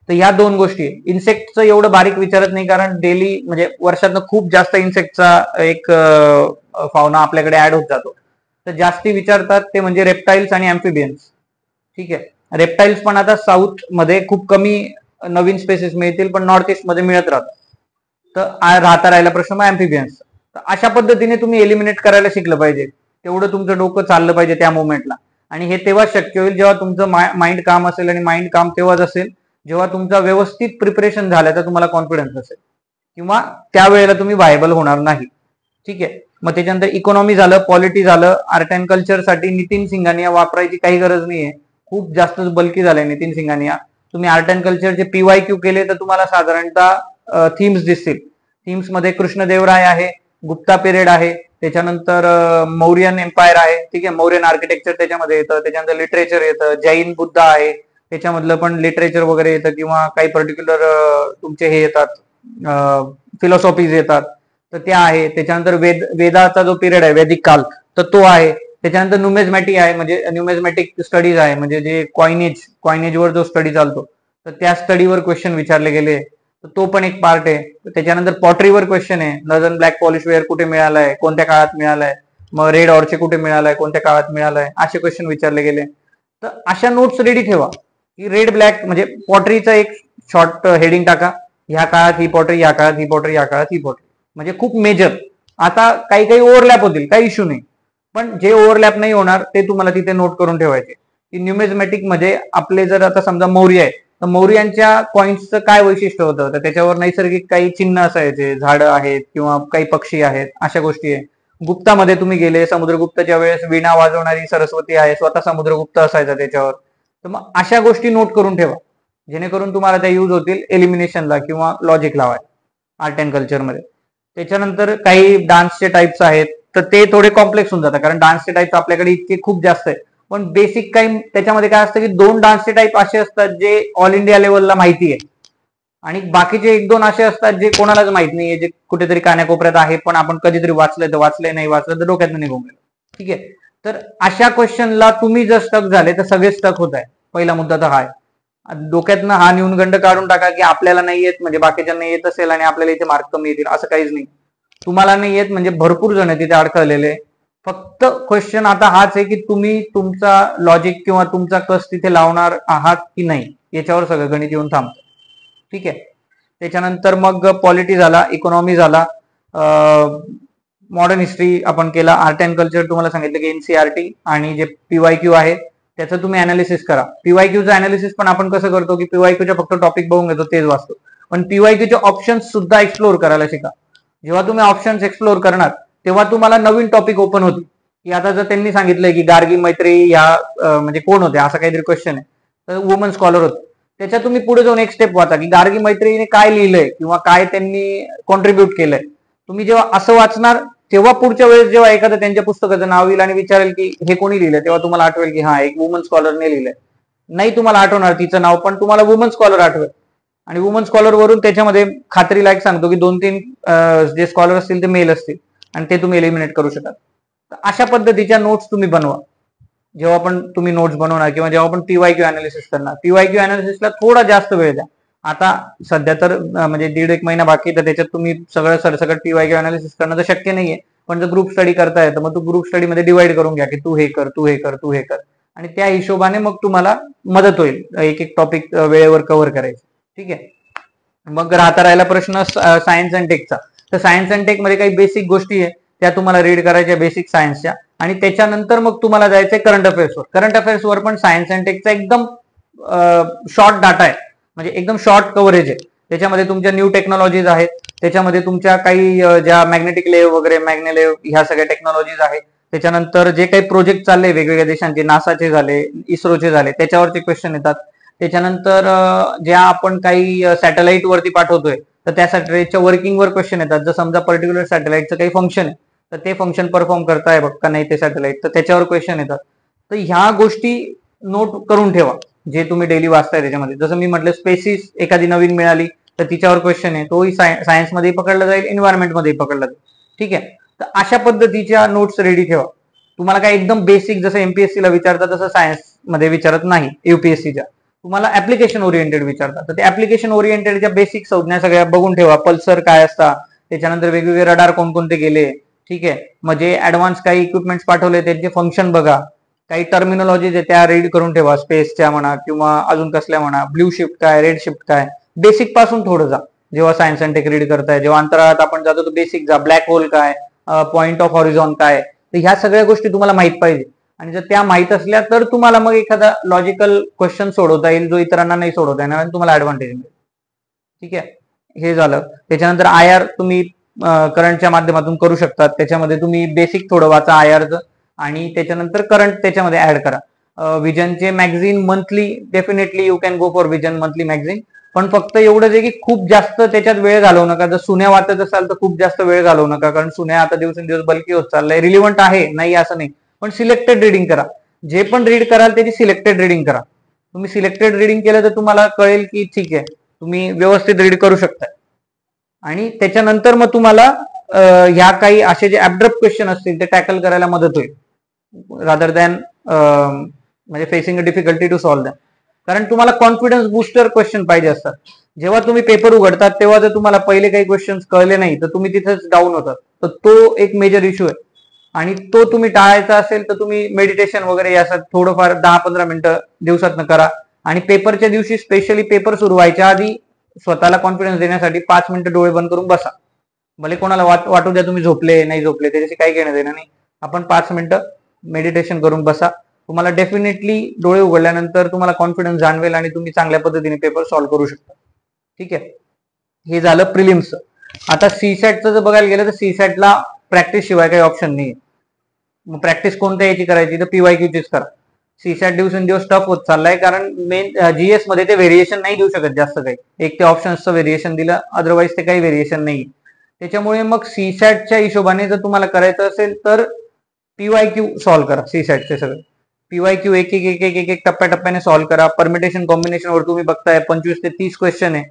तर ह्या 2 गोष्टी. इन्सेक्टचं एवढं बारीक विचारत नाही, कारण डेली म्हणजे वर्षातनं खूप जास्त इन्सेक्टचा एक फावना आपल्याकडे ऍड होत जातो. तर जास्ती विचारतात ते म्हणजे रेप्टाईल्स आणि अँफिबियन्स, ठीक आहे. रेप्टाईल्स पण आता साऊथ मध्ये खूप कमी नवीन स्पेसिस मिळतील, पण नॉर्थ ईस्ट मध्ये मिळत राहतात. तर राहिला प्रश्न मग अँफिबियन्स. तर अशा पद्धतीने तुम्ही एलिमिनेट करायला शिकलं पाहिजे. तेवढं तुमचं डोकं चाललं पाहिजे त्या मोमेंटला. आणि हे तेव्हा शक्य होईल जेव्हा तुमचं माइंड काम असेल, आणि माइंड काम तेव्हाच असेल जेव्हा तुमचा व्यवस्थित प्रिपरेशन झाल्याचा तुम्हाला कॉन्फिडन्स असेल, किंवा त्यावेळेला तुम्ही व्हायबल होणार नाही, ठीक आहे. मग त्याच्यानंतर इकॉनॉमी झालं, पॉलिटी झालं. आर्ट अँड कल्चरसाठी नितीन सिंघानिया वापरायची काही गरज नाहीये, खूप जास्त बल्की झालंय नितीन सिंघानिया. तुम्ही आर्ट अँड कल्चरचे PYQ केले तर तुम्हाला साधारणतः थीम्स दिसतील. थीम्स मध्ये कृष्णदेवराय आहे, गुप्ता पिरियड आहे, त्याच्यानंतर मौर्यन एम्पायर आहे, ठीक आहे, मौर्यन आर्किटेक्चर त्याच्यामध्ये येतं, त्याच्यानंतर लिटरेचर येतं, जैन बुद्ध आहे त्याच्यामधलं पण लिटरेचर वगैरे येतं, किंवा काही पर्टिक्युलर तुमचे हे येतात फिलॉसॉफीज येतात तर त्या आहे. त्याच्यानंतर वेदाचा जो पिरियड आहे वैदिक काल तर तो आहे. त्याच्यानंतर न्यूमेझमॅटिक आहे, म्हणजे न्यूमेझमॅटिक स्टडीज आहे, म्हणजे जे कॉइनेजवर जो स्टडी चालतो तर त्या स्टडीवर क्वेश्चन विचारले गेले तर तो पण एक पार्ट आहे. त्याच्यानंतर पॉटरीवर क्वेश्चन आहे, नर्दर्न ब्लॅक पॉलिश वेअर कुठे मिळालाय, कोणत्या काळात मिळालाय, मग रेड ऑर्चे कुठे मिळालाय, कोणत्या काळात मिळालाय, असे क्वेश्चन विचारले गेले. तर अशा नोट्स रेडी ठेवा की रेड ब्लॅक म्हणजे पॉटरीचा एक शॉर्ट हेडिंग टाका, ह्या काळात ही पॉटरी, या काळात ही पॉटरी, या काळात ही पॉटरी, म्हणजे खूप मेजर. आता काही काही ओव्हरलॅप होतील, काही इश्यू नाही, पण जे ओव्हरलॅप नाही होणार ते तुम्हाला तिथे नोट करून ठेवायचे. की न्यूमेझमॅटिक मध्ये आपले जर आता समजा मौर्य आहे तर मौर्यांच्या कॉइन्सचं काय वैशिष्ट्य होतं तर त्याच्यावर नैसर्गिक काही चिन्ह असायचे, झाडं आहेत किंवा काही पक्षी आहेत, अशा गोष्टी आहे. गुप्तामध्ये तुम्ही गेले, समुद्रगुप्तच्या वेळेस वीणा वाजवणारी सरस्वती आहे, स्वतः समुद्रगुप्त असायचा त्याच्यावर. तर मग अशा गोष्टी नोट करून ठेवा जेणेकरून तुम्हाला त्या यूज होतील एलिमिनेशनला किंवा लॉजिक लावायला आर्ट अँड कल्चरमध्ये. त्याच्यानंतर काही डान्सचे टाइप्स आहेत तर ते थोडे कॉम्प्लेक्स होऊन जातात, कारण डान्सचे टाइप्स आपल्याकडे इतके खूप जास्त आहे. पण बेसिक काही त्याच्यामध्ये काय असतं की 2 डान्सचे टाइप असे असतात जे ऑल इंडिया लेवलला माहिती आहे, आणि बाकीचे 1-2 असे असतात जे कोणालाच माहित नाहीये, जे कुठेतरी कान्याकोपऱ्यात आहे, पण आपण कधीतरी वाचलंय तर वाचलंय, नाही वाचलं तर डोक्यातून निघून गेलं. ठीक आहे, तर अशा क्वेश्चनला तुम्ही जर स्टक झाले तर सगळे स्टक होत आहे. पहिला मुद्दा तर हा आहे. डोक्यातनं हा न्यूनगंड काढून टाका की आपल्याला नाही येत म्हणजे बाकीच्यांना येत असेल आणि आपल्याला इथे मार्क कमी येतील, असं काहीच नाही. तुम्हाला नाही येत म्हणजे भरपूर जण तिथे अडकलेले. फक्त क्वेश्चन आता हाच आहे की तुम्ही तुमचा लॉजिक किंवा तुमचा कस तिथे लावणार आहात की नाही, याच्यावर सगळं गणित येऊन थांबतं. ठीक आहे, त्याच्यानंतर मग पॉलिटी झाला, इकॉनॉमी झाला, मॉडर्न हिस्ट्री आपण केला, आर्ट अँड कल्चर तुम्हाला सांगितलं की एनसीआरटी आणि जे पीवायक्यू आहे त्याचं तुम्ही अनालिसिस करा. पीवायक्यूचं अनालिसिस पण आपण कसं करतो की पीवायक्यूच्या फक्त टॉपिक बघून घेतो तेच वाचतो, पण पीवायक्यूचे ऑप्शन्स सुद्धा एक्सप्लोर करायला शिका. जेव्हा तुम्ही ऑप्शन्स एक्सप्लोर करणार तेव्हा तुम्हाला नवीन टॉपिक ओपन होतील. की आता जर त्यांनी सांगितलंय की गार्गी मैत्री या म्हणजे कोण होते असा काहीतरी क्वेश्चन आहे, तर वुमन स्कॉलर होते, त्याच्यात तुम्ही पुढे जाऊन एक स्टेप वाचा की गार्गी मैत्रीने काय लिहिलंय किंवा काय त्यांनी कॉन्ट्रीब्युट केलंय. तुम्ही जेव्हा असं वाचणार तेव्हा पुढच्या वेळेस जेव्हा एखादं त्यांच्या पुस्तकाचं नाव येईल आणि विचारेल की हे कोणी लिहिलंय, तेव्हा तुम्हाला आठवेल की हा एक वुमन स्कॉलरने लिहिलंय. नाही तुम्हाला आठवणार तिचं नाव, पण तुम्हाला वुमन स्कॉलर आठवेल, आणि वुमन स्कॉलर वरून त्याच्यामध्ये खात्रीला एक सांगतो की 2-3 जे स्कॉलर असतील ते मेल असतील आणि ते तुम्ही एलिमिनेट करू शकाल. अशा पद्धतीच्या नोट्स तुम्ही बनवा जेव्हा पण तुम्ही नोट्स बनवणार किंवा जेव्हा पण पीवायक्यू अनालिसिस करणार. पीवायक्यू अनालिसिसला थोडा जास्त वेळ द्या. आता सध्या तर म्हणजे 1.5-1 महिना बाकी, तर त्याच्यात तुम्ही सगळं सरसकट पीवायक्यू अनालिसिस करणं तर शक्य नाहीये, पण जर ग्रुप स्टडी करताय तर मग तू ग्रुप स्टडीमध्ये डिवाइड करून घ्या की तू हे कर, तू हे कर, तू हे कर, आणि त्या हिशोबाने मग तुम्हाला मदत होईल एक एक टॉपिक वेळेवर कव्हर करायचं. ठीक आहे, मग राहिला प्रश्न सायन्स अँड टेकचा. तर सायन्स अँड टेक मध्ये काही बेसिक गोष्टी आहे त्या तुम्हाला रीड करायच्या बेसिक सायन्सच्या, आणि त्याच्यानंतर मग तुम्हाला जायचंय करंट अफेअर्सवर. करंट अफेअर्सवर पण सायन्स अँड टेकचा एकदम शॉर्ट डाटा आहे, म्हणजे एकदम शॉर्ट कव्हरेज आहे. त्याच्यामध्ये तुमच्या न्यू टेक्नॉलॉजीज आहेत, त्याच्यामध्ये तुमच्या काही ज्या मॅग्नेटिक लेव्ह वगैरे मॅग्नेलेव्ह ह्या सगळ्या टेक्नॉलॉजीज आहेत. त्याच्यानंतर जे काही प्रोजेक्ट चालले वेगवेगळ्या देशांचे, नासाचे झाले, इस्रोचे झाले, त्याच्यावरचे क्वेश्चन येतात. त्याच्यानंतर ज्या आपण काही सॅटेलाइट वरती पाठवतोय तर त्या सॅटेलाइटच्या वर्किंगवर क्वेश्चन येतात. जर समजा पर्टिक्युलर सॅटेलाइटचं काही फंक्शन आहे तर ते फंक्शन परफॉर्म करताय बघ का नाही ते सॅटेलाइट, तर त्याच्यावर क्वेश्चन येतात. तर ह्या गोष्टी नोट करून ठेवा जे तुम्ही डेली वाचताय त्याच्यामध्ये. जसं मी म्हटलं स्पेसिस एखादी नवीन मिळाली तर तिच्यावर क्वेश्चन आहे, तोही सायन्समध्ये पकडला जाईल, एन्व्हायरमेंटमध्ये पकडला जाईल. ठीक आहे, तर अशा पद्धतीच्या नोट्स रेडी ठेवा. तुम्हाला काय एकदम बेसिक जसं एमपीएससी ला विचारतात तसं सायन्स मध्ये विचारत नाही, युपीएससीच्या तुम्हाला ऍप्लिकेशन ओरिएंटेड विचारतात. तर ते ऍप्लिकेशन ओरिएंटेडच्या बेसिक संज्ञा सगळ्या बघून ठेवा. पल्सर काय असतात, त्याच्यानंतर वेगवेगळे रडार कोणकोणते गेले. ठीक आहे, म्हणजे ऍडव्हान्स काही इक्विपमेंट्स पाठवले त्यांचे फंक्शन बघा. काही टर्मिनॉलॉजीज आहे त्या रीड करून ठेवा, स्पेसच्या म्हणा किंवा अजून कसल्या म्हणा. ब्ल्यू शिफ्ट काय, रेड शिफ्ट काय, बेसिक पासून थोडं जा. जेव्हा सायन्स अँड टेक रीड करताय, जेव्हा अंतराळात आपण जातो तर बेसिक जा. ब्लॅक होल काय, पॉइंट ऑफ हॉरिझॉन काय, तर ह्या सगळ्या गोष्टी तुम्हाला माहित पाहिजे. आणि जर त्या माहित असल्या तर तुम्हाला मग एखादा लॉजिकल क्वेश्चन सोडवता येईल जो इतरांना नाही सोडवता येणार, आणि तुम्हाला ऍडव्हान्टेज मिळेल. ठीक आहे, हे झालं. त्याच्यानंतर आयआर तुम्ही करंटच्या माध्यमातून करू शकतात. त्याच्यामध्ये तुम्ही बेसिक थोडं वाचा आयआरचं, आणि त्याच्यानंतर करंट त्याच्यामध्ये ऍड करा. विजनचे magazine monthly definitely you can go for vision monthly magazine. पण फक्त एवढंच आहे की खूप जास्त त्याच्यात वेळ घालवू नका. जर सुन्या वाचत असाल तर खूप जास्त वेळ घालवू नका, कारण सुन्या आता दिवसेंदिवस बल्की होत चाललाय. रिलिव्हंट आहे, नाही असं नाही, पण सिलेक्टेड रिडिंग करा. जे पण रीड कराल त्याची सिलेक्टेड रिडिंग करा. तुम्ही सिलेक्टेड रिडिंग केलं तर तुम्हाला कळेल की ठीक आहे, तुम्ही व्यवस्थित रीड करू शकता. आणि त्याच्यानंतर मग तुम्हाला ह्या काही असे जे ऍब्रप्ट क्वेश्चन असतील ते टॅकल करायला मदत होईल, रादर दॅन म्हणजे facing a difficulty to solve them. कारण तुम्हाला कॉन्फिडन्स बुस्टर क्वेश्चन पाहिजे असतात. जेव्हा तुम्ही पेपर उघडतात तेव्हा जर तुम्हाला पहिले काही क्वेश्चन्स कळले नाही तर तुम्ही तिथेच डाऊन होतात. तर तो एक मेजर इश्यू आहे, आणि तो तुम्ही टाळायचा असेल तर तुम्ही मेडिटेशन वगैरे यासाठी थोडंफार 10-15 मिनिटं दिवसातनं करा. आणि पेपरच्या दिवशी स्पेशली पेपर सुरू व्हायच्या आधी स्वतःला कॉन्फिडन्स देण्यासाठी 5 मिनिटं डोळे बंद करून बसा. भले कोणाला वाटू द्या तुम्ही झोपले नाही झोपले, त्याच्याशी काही घेणं देणं नाही. आपण 5 मिनिटं मेडिटेशन करून बसा. तुम्हाला डेफिनेटली डोळे उघडल्यानंतर तुम्हाला कॉन्फिडन्स जाणवेल आणि तुम्ही चांगल्या पद्धतीने पेपर सॉल्व्ह करू शकता. ठीक आहे, हे झालं प्रिलिम्स. आता सीसॅटचं जर बघायला गेलं तर सीसॅटला प्रॅक्टिस शिवाय काही ऑप्शन नाही. मग प्रॅक्टिस कोणत्या याची करायची तर पीवायक्यूचीच करा. सीसॅट दिवसेंदिवस टफ होत चाललाय, कारण मेन जीएस मध्ये ते व्हेरिएशन नाही देऊ शकत जास्त काही. एक ते ऑप्शन्सचं व्हेरिएशन दिलं, अदरवाईज ते काही व्हेरिएशन नाही. त्याच्यामुळे मग सीसॅटच्या हिशोबाने जर तुम्हाला करायचं असेल तर पीवायक्यू सॉल्व्ह करा. सीसॅटचे सगळे पीवायक्यू एक एक एक एक एक एक टप्प्याटप्प्याने सॉल्व्ह करा. परमिटेशन कॉम्बिनेशनवर तुम्ही बघताय 25 ते 30 क्वेश्चन आहे,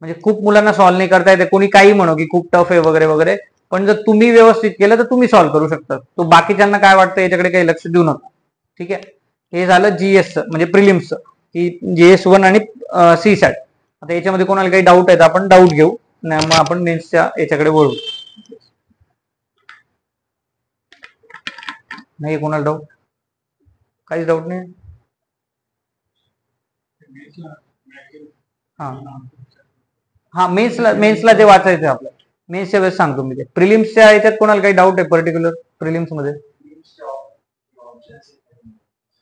म्हणजे खूप मुलांना सॉल्व्ह नाही करता येते. कोणी काही म्हणो की खूप टफ आहे वगैरे वगैरे, पण जर तुम्ही व्यवस्थित केलं तर तुम्ही सॉल्व्ह करू शकता. तो बाकीच्यांना काय वाटतं याच्याकडे काही लक्ष देऊ नका. ठीक आहे, हे झालं जीएसचं म्हणजे प्रिलिम्सचं, की जीएस1 आणि सीसॅट. आता याच्यामध्ये कोणाला काही डाऊट आहे तर आपण डाऊट घेऊ, नाही मग आपण मेन्सच्या याच्याकडे वळू. नाही कोणाला डाऊट? काहीच डाऊट नाही. हा हा, मेन्सला जे वाचायचं आहे आपल्याला, मेन्सच्या वेळेस सांगतो मी. ते प्रिलिम्सच्या याच्यात कोणाला काही डाऊट आहे पर्टिक्युलर प्रिलिम्स मध्ये?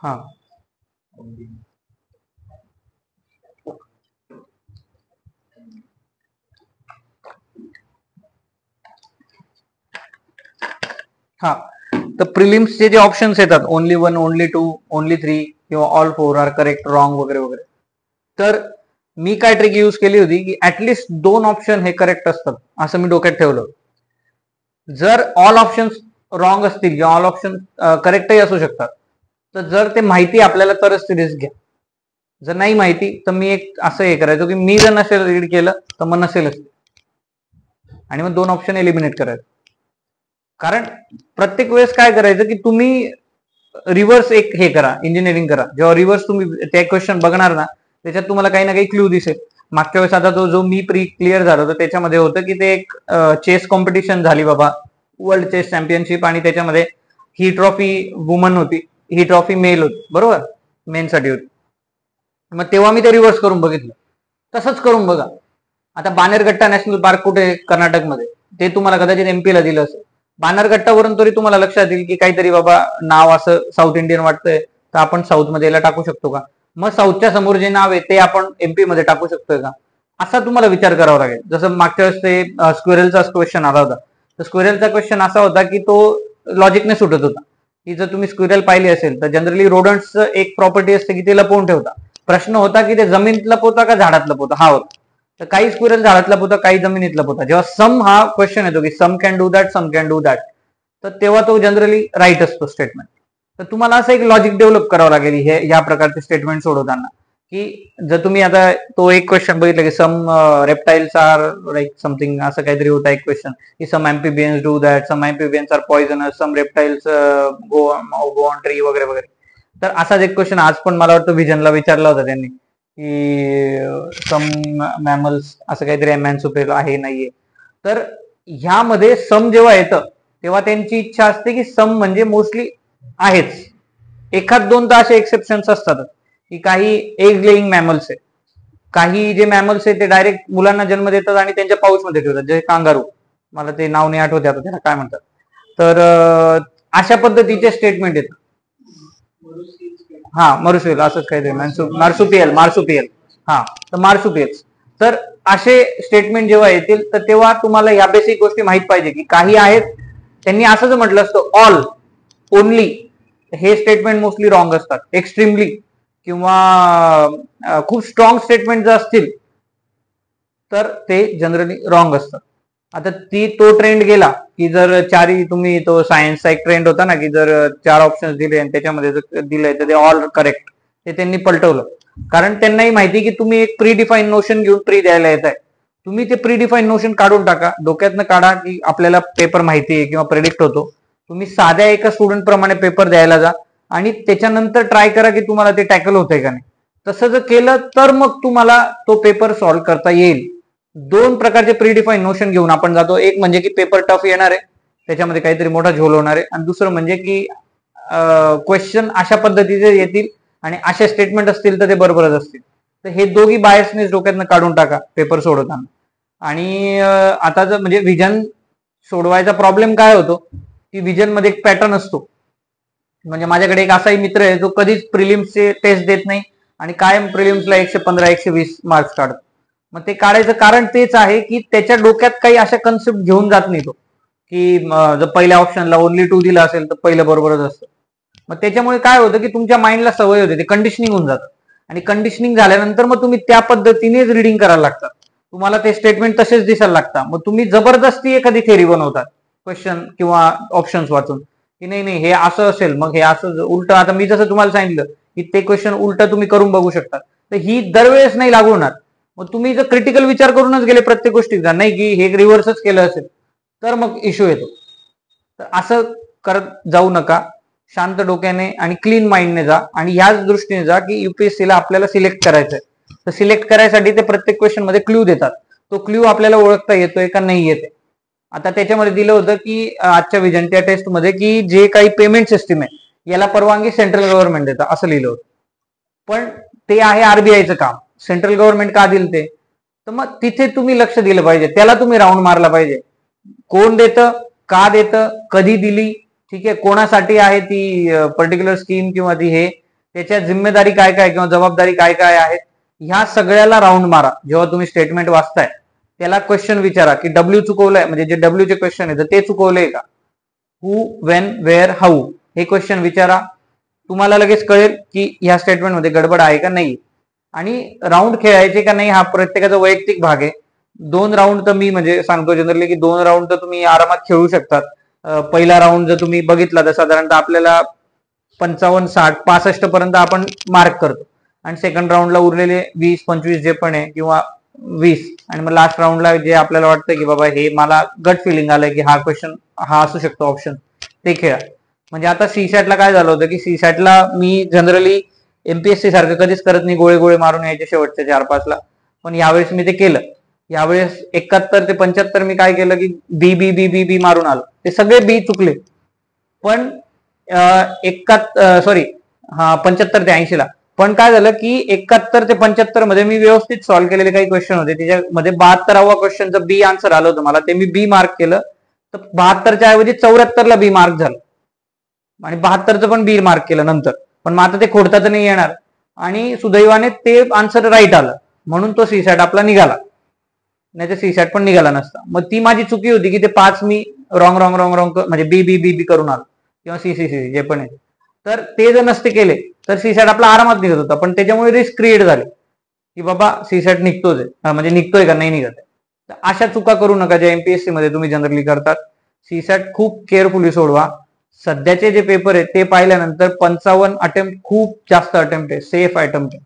हा हा, तर प्रिलिम्सचे जे ऑप्शन्स येतात ओनली 1, ओनली 2, ओनली 3 किंवा ऑल 4 आर करेक्ट, रॉंग वगैरे वगैरे, तर मी काय ट्रिक यूज केली होती की ऍटलिस्ट 2 ऑप्शन हे करेक्ट असतात असं मी डोक्यात ठेवलं. जर ऑल ऑप्शन रॉंग असतील किंवा ऑल ऑप्शन करेक्टही असू शकतात, तर जर ते माहिती आपल्याला तरच ते रिस्क घ्या. जर नाही माहिती तर मी एक असं हे करायचो की मी जर नसेल रीड केलं तर मग नसेलच, आणि मग 2 ऑप्शन एलिमिनेट करायचं. कारण प्रत्येक वेळेस काय करायचं की तुम्ही रिव्हर्स एक हे करा, इंजिनिअरिंग करा. जेव्हा रिव्हर्स तुम्ही ते क्वेश्चन बघणार ना, त्याच्यात तुम्हाला काही ना काही क्ल्यू दिसेल. मागच्या वेळेस आता तो जो मी प्री क्लिअर झालो होतं त्याच्यामध्ये होतं की ते एक चेस कॉम्पिटिशन झाली बाबा, वर्ल्ड चेस चॅम्पियनशिप, आणि त्याच्यामध्ये ही ट्रॉफी वुमन होती, ही ट्रॉफी मेल होती, बरोबर, मेनसाठी होती. मग तेव्हा मी ते रिव्हर्स करून बघितलं. तसंच करून बघा. आता बानेरगट्टा नॅशनल पार्क कुठे आहे? कर्नाटकमध्ये. ते तुम्हाला कदाचित एमपीला दिलं असेल. बानरगट्टावरून तरी तुम्हाला लक्षात येईल की काहीतरी बाबा नाव असं साऊथ इंडियन वाटतंय, तर आपण साऊथ मध्ये याला टाकू शकतो का? मग साऊथच्या समोर जे नाव आहे ते आपण एमपी मध्ये टाकू शकतोय का? असा तुम्हाला विचार करावा लागेल. जसं मागच्या वेळेस ते स्क्वेरलचा क्वेश्चन आला होता, तर स्क्वेरलचा क्वेश्चन असा होता की तो लॉजिकने सुटत होता. की जर तुम्ही स्क्वेरल पाहिली असेल तर जनरली रोडंट्सचं एक प्रॉपर्टी असते की ते लपवून ठेवता. प्रश्न होता की ते जमिनीत लपवता का झाडात लपवता, हा होता. तर काही स्क्वेरल झाडात लपवता, काही जमिनीत लपवता. जेव्हा सम हा क्वेश्चन येतो की some can do that, some can do that, तर तेव्हा तो जनरली राईट असतो स्टेटमेंट. तर तुम्हाला असं एक लॉजिक डेव्हलप करावं लागेल हे या प्रकारचे स्टेटमेंट सोडवताना. की जर तुम्ही आता तो एक क्वेश्चन बघितलं की some reptiles are like something, असं काहीतरी होता एक क्वेश्चन, की some amphibians do that, some amphibians are poisonous, some reptiles go on tree वगैरे वगैरे. तर असाच एक क्वेश्चन आज पण मला वाटतं व्हिजनला विचारला होता त्यांनी, की सम मॅमल्स असं काहीतरी मॅन्सुपेल आहे नाहीये. तर ह्यामध्ये सम जेव्हा येतं तेव्हा त्यांची इच्छा असते की सम म्हणजे मोस्टली आहेच. एखाद दोन तर असे एक्सेप्शन्स असतात की काही एग लेईंग मॅमल्स आहे, काही जे मॅमल्स आहे ते डायरेक्ट मुलांना जन्म देतात आणि त्यांच्या पाऊचमध्ये ठेवतात, जे कांगारू, मला ते नाव नाही आठवते आता त्याला काय म्हणतात. तर अशा पद्धतीचे स्टेटमेंट येतात. हा, मरुसेल असंच काहीतरी, मार्सुपियल. हा, तर मार्सुपियल्स. तर असे स्टेटमेंट जेव्हा येतील तर तेव्हा तुम्हाला या बेसिक गोष्टी माहित पाहिजे की काही आहेत, त्यांनी असंच म्हटलं असतं ऑल, ओनली, हे स्टेटमेंट मोस्टली रॉंग असतात. एक्स्ट्रीमली किंवा खूप स्ट्रॉंग स्टेटमेंट जर असतील तर ते जनरली रॉंग असतं. आता तो ट्रेंड गेला की जर चारही तुम्ही, तो सायन्सचा एक ट्रेंड होता ना की जर 4 ऑप्शन्स दिले आणि त्याच्यामध्ये जर दिलंय तर ते ऑल करेक्ट, ते त्यांनी पलटवलं. कारण त्यांनाही माहिती की तुम्ही एक प्री डिफाईन नोशन घेऊन प्री द्यायला येत आहे. तुम्ही ते प्री डिफाईन नोशन काढून टाका, डोक्यातनं काढा की आपल्याला पेपर माहिती आहे किंवा प्रेडिक्ट होतो. तुम्ही साध्या एका स्टुडंट प्रमाणे पेपर द्यायला जा आणि त्याच्यानंतर ट्राय करा की तुम्हाला ते टॅकल होतंय का नाही. तसं जर केलं तर मग तुम्हाला तो पेपर सॉल्व्ह करता येईल. 2 प्रकारचे प्रीडिफाईन नोशन घेऊन आपण जातो. एक म्हणजे की पेपर टफ येणार आहे, त्याच्यामध्ये काहीतरी मोठा झोल होणार आहे, आणि दुसरं म्हणजे की क्वेश्चन अशा पद्धतीचे येतील आणि असे स्टेटमेंट असतील तर ते बरोबरच असतील. तर हे दोघी बायसनेस डोक्यातनं काढून टाका पेपर सोडवताना. आणि आता जर म्हणजे विजन सोडवायचा प्रॉब्लेम काय होतो की विजन मध्ये एक पॅटर्न असतो. म्हणजे माझ्याकडे एक असाही मित्र आहे जो कधीच प्रिलिम्सचे टेस्ट देत नाही आणि कायम प्रिलिम्सला 115 120 मार्क्स काढतो. मग ते काढायचं कारण तेच आहे की त्याच्या डोक्यात काही अशा कन्सेप्ट घेऊन जात नाही तो, की जर पहिल्या ऑप्शनला ओनली 2 दिला असेल तर पहिलं बरोबरच असतं. मग त्याच्यामुळे काय होतं की तुमच्या माइंडला सवय होते, ते कंडिशनिंग होऊन जातं. आणि कंडिशनिंग झाल्यानंतर मग तुम्ही त्या पद्धतीनेच रिडिंग करायला लागतात. तुम्हाला ते स्टेटमेंट तसेच दिसायला लागतात. मग तुम्ही जबरदस्ती एखादी थेरी बनवतात क्वेश्चन किंवा ऑप्शन्स वाचून, की नाही नाही हे असं असेल, मग हे असं उलट. आता मी जसं तुम्हाला सांगितलं की ते क्वेश्चन उलट तुम्ही करून बघू शकता, तर ही दरवेळेस नाही लागू होणार. मग तुम्ही जर क्रिटिकल विचार करूनच गेले प्रत्येक गोष्टीचा, नाही की हे रिव्हर्सच केलं असेल, तर मग इश्यू येतो. तर असं करत जाऊ नका. शांत डोक्याने आणि क्लीन माइंडने जा आणि ह्याच दृष्टीने जा की युपीएससीला आपल्याला सिलेक्ट करायचंय. तर सिलेक्ट करायसाठी ते प्रत्येक क्वेश्चन मध्ये क्ल्यू देतात. तो क्ल्यू आपल्याला ओळखता येतोय का नाही येते. आता त्याच्यामध्ये दिलं होतं की आजच्या विजनच्या टेस्टमध्ये की जे काही पेमेंट सिस्टीम आहे याला परवानगी सेंट्रल गव्हर्नमेंट देतं असं लिहिलं होतं. पण ते आहे आरबीआयचं काम. सेंट्रल गव्हर्नमेंट का दिलं ते, तर मग तिथे तुम्ही लक्ष दिलं पाहिजे, त्याला तुम्ही राऊंड मारला पाहिजे. कोण देतं, का देतं, कधी दिली, ठीक आहे, कोणासाठी आहे ती पर्टिक्युलर स्कीम किंवा ती हे, त्याच्या जिम्मेदारी काय काय किंवा जबाबदारी काय काय आहेत, ह्या सगळ्याला राऊंड मारा. जेव्हा तुम्ही स्टेटमेंट वाचताय त्याला क्वेश्चन विचारा की डब्ल्यू चुकवलंय, म्हणजे जे डब्ल्यूचे क्वेश्चन आहे ते चुकवलंय का. हु, वेन, वेअर, हाऊ हे क्वेश्चन विचारा. तुम्हाला लगेच कळेल की ह्या स्टेटमेंटमध्ये गडबड आहे का नाही. आणि राऊंड खेळायचे का नाही हा प्रत्येकाचा वैयक्तिक भाग आहे. 2 राऊंड तर मी म्हणजे सांगतो जनरली की 2 राऊंड तर तुम्ही आरामात खेळू शकतात. पहिला राऊंड जर तुम्ही बघितला तर साधारणतः आपल्याला 55, 60, 65 पर्यंत आपण मार्क करतो. आणि सेकंड राऊंडला उरलेले 20, 25 जे पण आहे किंवा 20, आणि मग लास्ट राऊंडला जे आपल्याला वाटतं की बाबा हे मला गट फिलिंग आलंय की हा क्वेश्चन हा असू शकतो ऑप्शन, ते खेळा. म्हणजे आता सीसॅटला काय झालं होतं की सीसॅटला मी जनरली एमपीएससी सारखं कधीच करत नाही, गोळे गोळे मारून यायचे शेवटच्या 4-5ला. पण यावेळेस मी ते केलं. यावेळेस 71 ते 75 मी काय केलं की बी बी बी बी बी मारून आलो. ते सगळे बी चुकले. पण 75 ते 80 ला. पण काय झालं की 71 ते 75 मध्ये मी व्यवस्थित सॉल्व्ह केलेले काही क्वेश्चन होते. त्याच्यामध्ये 72वा क्वेश्चनचं बी आन्सर आलं होतं मला, ते मी बी मार्क केलं. तर 72च्या ऐवजी 74ला बी मार्क झालं आणि 72चं पण बी मार्क केलं नंतर. पण मग आता ते खोडता तर नाही येणार, आणि सुदैवाने ते आन्सर राईट आलं म्हणून तो सीसॅट आपला निघाला, नाही तर सीसॅट पण निघाला नसता. मग ती माझी चुकी होती की ते 5 मी रॉंग रॉंग रॉंग रॉंग म्हणजे बी बी बी बी करून आलो किंवा सी सी सी जे पण आहे. तर ते जर नसते केले तर सीसॅट आपला आरामात निघत होता. पण त्याच्यामुळे रिस्क क्रिएट झाली की बाबा सीसॅट निघतोच आहे, म्हणजे निघतोय का नाही निघत आहे. तर अशा चुका करू नका ज्या एमपीएससी मध्ये तुम्ही जनरली करतात. सीसॅट खूप केअरफुली सोडवा. सध्याचे जे पेपर आहेत ते पाहिल्यानंतर 55 अटेम्प्ट खूप जास्त अटेम्प्ट आहे, सेफ अटेम्प्ट आहे.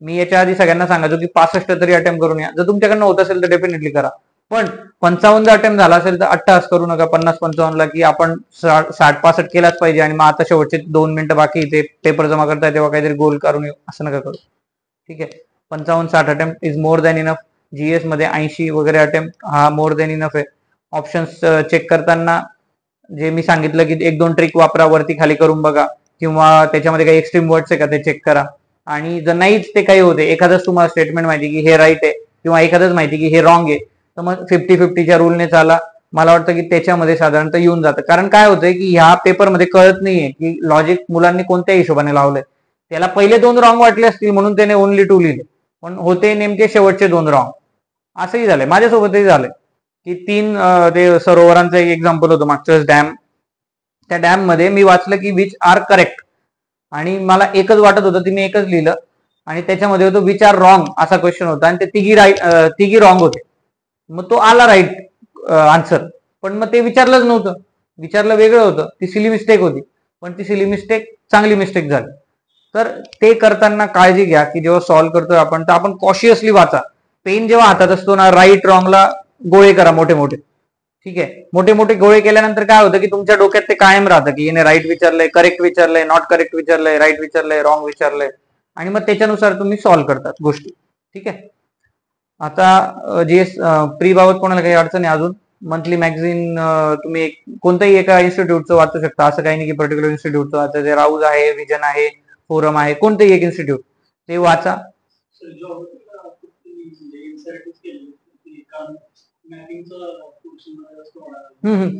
मी याच्या आधी सगळ्यांना सांगायचो की 65 तरी अटेम्प्ट करून या. जर तुमच्याकडनं होत असेल तर डेफिनेटली करा. पण 55 जर अटेम्प्ट झाला असेल तर अट्टहास करू नका 50-55 ला की आपण 60-65 केलाच पाहिजे आणि मग आता शेवटचे 2 मिनिटं बाकी ते पेपर जमा करताय तेव्हा काहीतरी गोल करून येऊ, असं नका करू. ठीक आहे, 55-60 attempt is more than enough. GS मध्ये 80 वगैरे अटेम्प्ट हा मोर दॅन इनफ आहे. ऑप्शन्स चेक करताना जे मी सांगितलं की 1-2 ट्रिक वापरा, वरती खाली करून बघा किंवा त्याच्यामध्ये काही एक्स्ट्रीम वर्ड्स आहे का ते चेक करा. आणि जर नाहीच ते काही होते, एखादंच तुम्हाला स्टेटमेंट माहिती की हे राईट आहे किंवा एखादंच माहिती की हे रॉंग आहे, तर मग 50-50च्या रूलने चाला. मला वाटतं की त्याच्यामध्ये साधारणतः येऊन जातं. कारण काय होतंय की ह्या पेपरमध्ये कळत नाहीये की लॉजिक मुलांनी कोणत्या हिशोबाने लावलंय. त्याला पहिले 2 रॉंग वाटले असतील म्हणून त्याने ओनली 2 लिहिले, पण होते नेमके शेवटचे 2 रॉंग. असंही झालंय, माझ्यासोबतही झालंय की 3 ते सरोवरांचं एक एक्झाम्पल होतं मागच्या डॅम. त्या डॅम मध्ये मी वाचलं की विच आर करेक्ट, आणि मला एकच वाटत होतं, ती मी एकच लिहिलं. आणि त्याच्यामध्ये होतो विच आर रॉंग असा क्वेश्चन होता आणि ते तिघी रॉंग होते. मग तो आला राईट आन्सर, पण मग ते विचारलंच नव्हतं, विचारलं वेगळं होतं, ती सिली मिस्टेक होती, पण ती सिली मिस्टेक चांगली मिस्टेक झाली. तर ते करताना काळजी घ्या की जेव्हा सॉल्व्ह करतोय आपण तर आपण कॉशियसली वाचा. पेन जेव्हा हातात असतो ना, राईट रॉंगला गोळे करा मोठे मोठे. ठीक आहे, मोठे मोठे गोळे केल्यानंतर काय होतं की तुमच्या डोक्यात ते कायम राहतं की याने राईट विचारलंय, करेक्ट विचारलंय, नॉट करेक्ट विचारलंय, राईट विचारलंय, रॉंग विचारलंय, आणि मग त्याच्यानुसार तुम्ही सॉल्व्ह करतात गोष्टी. ठीक आहे. आता जीएस प्री बाबत कोणाला काही अडचण आहे अजून? मंथली मॅगझिन तुम्ही कोणत्याही एका इन्स्टिट्यूटचं वाचू शकता, असं काही नाही की पर्टिक्युलर इन्स्टिट्यूटचं वाचा. जे राऊज आहे, विजन आहे, फोरम आहे, कोणतेही एक इन्स्टिट्यूट ते वाचा.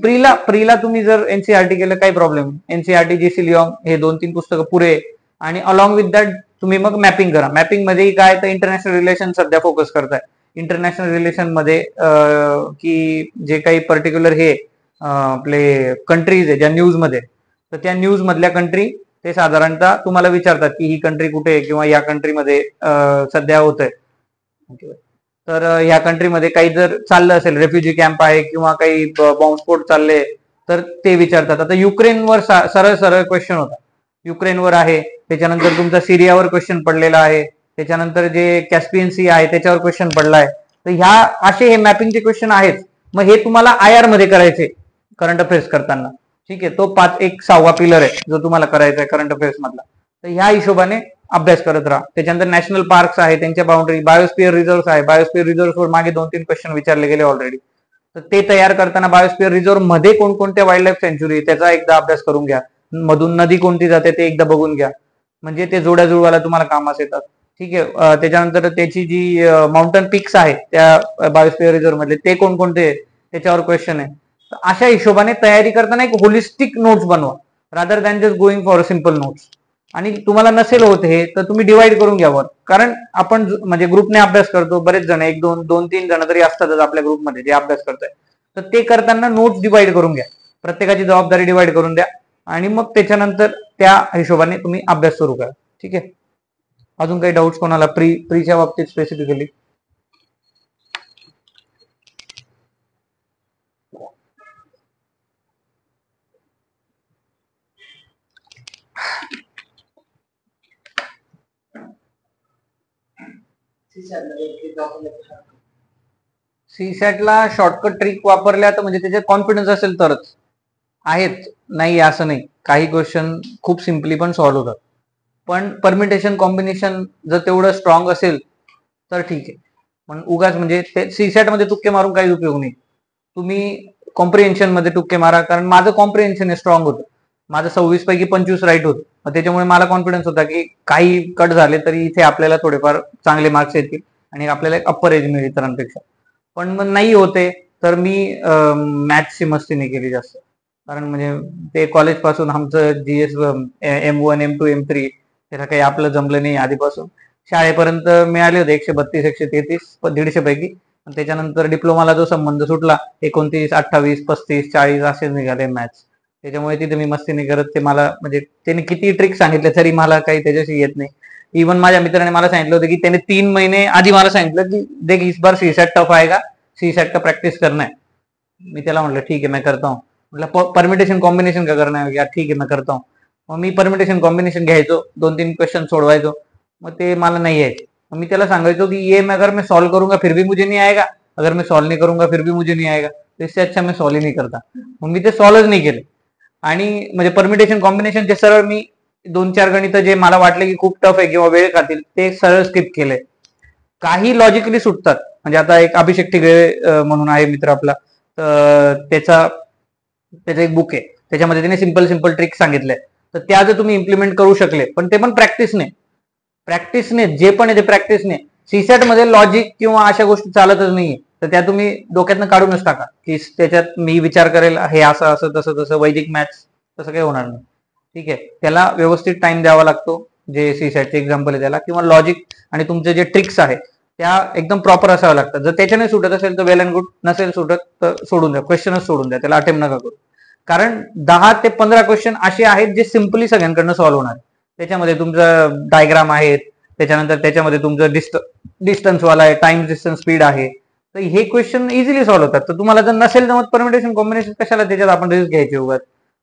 प्रीला तुम्ही जर एनसीआरटी केलं काही प्रॉब्लेम. एनसीआरटी, जेसी लिऑंग हे 2-3 पुस्तकं पुरे, आणि अलॉंग विथ दॅट तुम्ही मग मॅपिंग करा. मॅपिंग मध्ये काय तर इंटरनॅशनल रिलेशन सध्या फोकस करताय. इंटरनॅशनल रिलेशन मध्ये की जे काही पर्टिक्युलर हे आपले कंट्रीज आहे ज्या न्यूज मध्ये, तर त्या न्यूज मधल्या कंट्री ते साधारणतः तुम्हाला विचारतात की ही कंट्री कुठे आहे किंवा या कंट्रीमध्ये सध्या होत आहे. तर ह्या कंट्रीमध्ये काही जर चाललं असेल, रेफ्युजी कॅम्प आहे किंवा काही बॉम्बस्फोट चालले, तर ते विचारतात. आता युक्रेनवर सरळ सरळ क्वेश्चन होता, युक्रेनवर आहे, त्याच्यानंतर तुमचा सिरियावर क्वेश्चन पडलेला आहे, त्याच्यानंतर जे कॅस्पियन सी आहे त्याच्यावर क्वेश्चन पडलाय. तर ह्या असे हे मॅपिंगचे क्वेश्चन आहेत. मग हे तुम्हाला आयआर मध्ये करायचे करंट अफेअर्स करताना. ठीक आहे, तो 6वा पिलर आहे जो तुम्हाला करायचा आहे करंट अफेअर्स मधला. तर ह्या हिशोबाने अभ्यास करत राहा. त्याच्यानंतर नॅशनल पार्क्स आहे, त्यांच्या बाउंड्री, बायोस्फिअर रिझर्व्ह आहे, बायोस्फिअर रिझर्व्ह वर मागे 2-3 क्वेश्चन विचारले गेले ऑलरेडी. तर ते तयार करताना बायोस्फिअर रिझर्व्ह मध्ये कोणकोणत्या वाईल्ड लाईफ सेंच्युरी त्याचा एकदा अभ्यास करून घ्या. मधून नदी कोणती जाते ते एकदा बघून घ्या, म्हणजे ते जोड्या जुळवायला तुम्हाला कामास येतात. ठीक आहे. त्याच्यानंतर त्याची जी माउंटन पिक्स आहे त्या बायोस्फिअर रिझर्व्ह मधले ते कोणकोणते त्याच्यावर क्वेश्चन आहे. अशा हिशोबाने तयारी करताना एक होलिस्टिक नोट्स बनवा, rather than just going for simple notes. आणि तुम्हाला नसेल होत हे तर तुम्ही डिवाइड करून घ्यावं, कारण आपण म्हणजे ग्रुपने अभ्यास करतो, बरेच जण 1-2-3 जण तरी असतातच आपल्या ग्रुपमध्ये जे अभ्यास करताय. तर ते करताना नोट्स डिवाइड करून घ्या, प्रत्येकाची जबाबदारी डिवाइड करून द्या, आणि मग त्याच्यानंतर त्या हिशोबाने तुम्ही अभ्यास सुरू करा. ठीक आहे. अजून काही डाऊट्स कोणाला प्रीच्या बाबतीत स्पेसिफिकली? सीसॅटला शॉर्टकट ट्रिक वापरल्या तर म्हणजे त्याच्यात कॉन्फिडन्स असेल तरच. आहेत, नाही असं नाही, काही क्वेश्चन खूप सिम्पली पण सॉल्व्ह होतात, पण परमिटेशन कॉम्बिनेशन जर तेवढं स्ट्रॉंग असेल तर ठीक आहे. पण उगाच म्हणजे ते सीसॅट मध्ये तुक्के मारून काही उपयोग नाही. तुम्ही कॉम्प्रिहेन्शन मध्ये तुक्के मारा, कारण माझं कॉम्प्रिहेन्शन हे स्ट्रॉंग होतं, माझं 26 पैकी 25 राईट होतं. त्याच्यामुळे मला कॉन्फिडन्स होता की काही कट झाले तरी इथे आपल्याला थोडेफार चांगले मार्क्स येतील आणि आपल्याला एक अप्पर एज मिळेल इतरांपेक्षा. पण मग नाही होते तर मी मॅथ्सची मस्ती नाही केली जास्त, कारण म्हणजे ते कॉलेज पासून आमचं जीएस M1 M2 M3 त्याला काही आपलं जमलं नाही आधीपासून. शाळेपर्यंत मिळाले होते 132 133 150 पैकी. त्याच्यानंतर डिप्लोमाला जो संबंध सुटला 29 28 35 40 असे निघाले मॅथ्स. त्याच्यामुळे तिथे मी मस्ती नाही करत. ते मला म्हणजे त्याने किती ट्रिक सांगितले तरी मला काही त्याच्याशी येत नाही. इव्हन माझ्या मित्राने मला सांगितलं होतं की त्याने 3 महिने आधी मला सांगितलं की देख इस बार सीसॅट टफ आएगा, सीसॅट का प्रॅक्टिस करना है. मी त्याला म्हटलं ठीक है मैं करता हूँ. म्हटलं परमिटेशन कॉम्बिनेशन का करना है? ठीक है मैं करता हूँ. मग मी परमिटेशन कॉम्बिनेशन घ्यायचो, 2-3 क्वेश्चन सोडवायचो, मग ते मला नाही यायचे. मग मी त्याला सांगायचो की ये अगर मैं सॉल्व करूंगा फिर भी मुझे नहीं आएगा, अगर मैं सॉल्व नहीं करूंगा फिर भी मुझे नहीं आएगा, तो इससे अच्छा मैं सॉल्व ही नहीं करता. मग मी ते सॉल्वच नाही केले. आणि म्हणजे परमिटेशन कॉम्बिनेशन जे सरळ मी 2-4 गणित जे मला वाटले की खूप टफ आहे किंवा वेळ खातील ते सरळ स्किप केले. काही लॉजिकली सुटतात. म्हणजे आता एक अभिषेक ठिगळे म्हणून आहे मित्र आपला, त्याचा एक बुक आहे, त्याच्यामध्ये त्याने सिंपल ट्रिक सांगितलंय. तर त्या जर तुम्ही इम्प्लिमेंट करू शकले, पण ते पण प्रॅक्टिसने जे पण आहे ते प्रॅक्टिसने. सीसॅट मध्ये लॉजिक किंवा अशा गोष्टी चालतच नाहीये, तर त्या तुम्ही डोक्यातनं काढूनच टाका की त्याच्यात मी विचार करेल हे असं असं तसं वैदिक मॅथ्स तसं काही होणार नाही. ठीक आहे, त्याला व्यवस्थित टाइम द्यावा लागतो, जे सीसॅटचे एक्झाम्पल आहे त्याला, किंवा लॉजिक आणि तुमचे जे ट्रिक्स आहेत त्या एकदम प्रॉपर असाव्या लागतात. जर त्याच्याने सुटत असेल तर वेल अँड गुड, नसेल सुटत तर सोडून द्या, क्वेश्चनच सोडून द्या, त्याला अटेम्प्ट नका करू. कारण 10 ते 15 क्वेश्चन असे आहेत जे सिम्पली सगळ्यांकडनं सॉल्व्ह होणार. त्याच्यामध्ये तुमचं डायग्राम आहेत, त्याच्यानंतर त्याच्यामध्ये तुमचं डिस्टन्सवाला आहे, टाइम डिस्टन्स स्पीड आहे. तर हे क्वेश्चन इझिली सॉल्व्ह होतात. तर तुम्हाला जर नसेल जमत परमिटेशन कॉम्बिनेशन, कशाला त्याच्यात आपण रिस्क घ्यायची उगाच.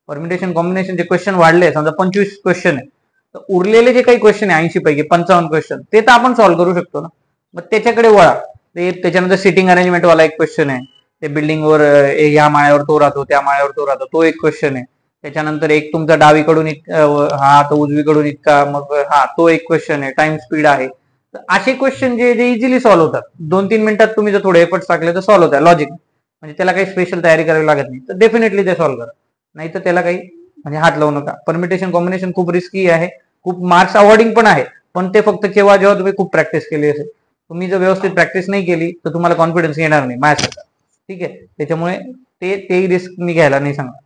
परमिटेशन कॉम्बिनेशनचे क्वेश्चन वाढले, समजा 25 क्वेश्चन आहे, तर उरलेले जे काही क्वेश्चन आहे 80 पैकी 55 क्वेश्चन ते तर आपण सॉल्व्ह करू शकतो ना. मग त्याच्याकडे वळा. त्याच्यानंतर सिटिंग अरेंजमेंट वाला एक क्वेश्चन आहे, ते बिल्डिंगवर या माळ्यावर तो राहतो, त्या माळ्यावर तो राहतो, तो एक क्वेश्चन आहे. त्याच्यानंतर एक तुमचा डावीकडून हा तर उजवीकडून इतका, मग हा तो एक क्वेश्चन आहे. टाइम स्पीड आहे. तर असे क्वेश्चन जे इझिली सॉल्व्ह होतात, 2-3 मिनिटात तुम्ही जर थोडे एफर्ट्स टाकले तर सॉल्व्ह होतात लॉजिक. म्हणजे त्याला काही स्पेशल तयारी करावी लागत नाही. तर डेफिनेटली ते सॉल्व्ह करा, नाही तर त्याला काही म्हणजे हात लावू नका. परमिटेशन कॉम्बिनेशन खूप रिस्की आहे, खूप मार्क्स अवॉर्डिंग पण आहे, पण ते फक्त जेव्हा तुम्ही खूप प्रॅक्टिस केली असेल. तुम्ही जर व्यवस्थित प्रॅक्टिस नाही केली तर तुम्हाला कॉन्फिडन्स येणार नाही माझ्यासारखा. ठीक आहे, त्याच्यामुळे ते रिस्क मी घ्यायला नाही सांगणार.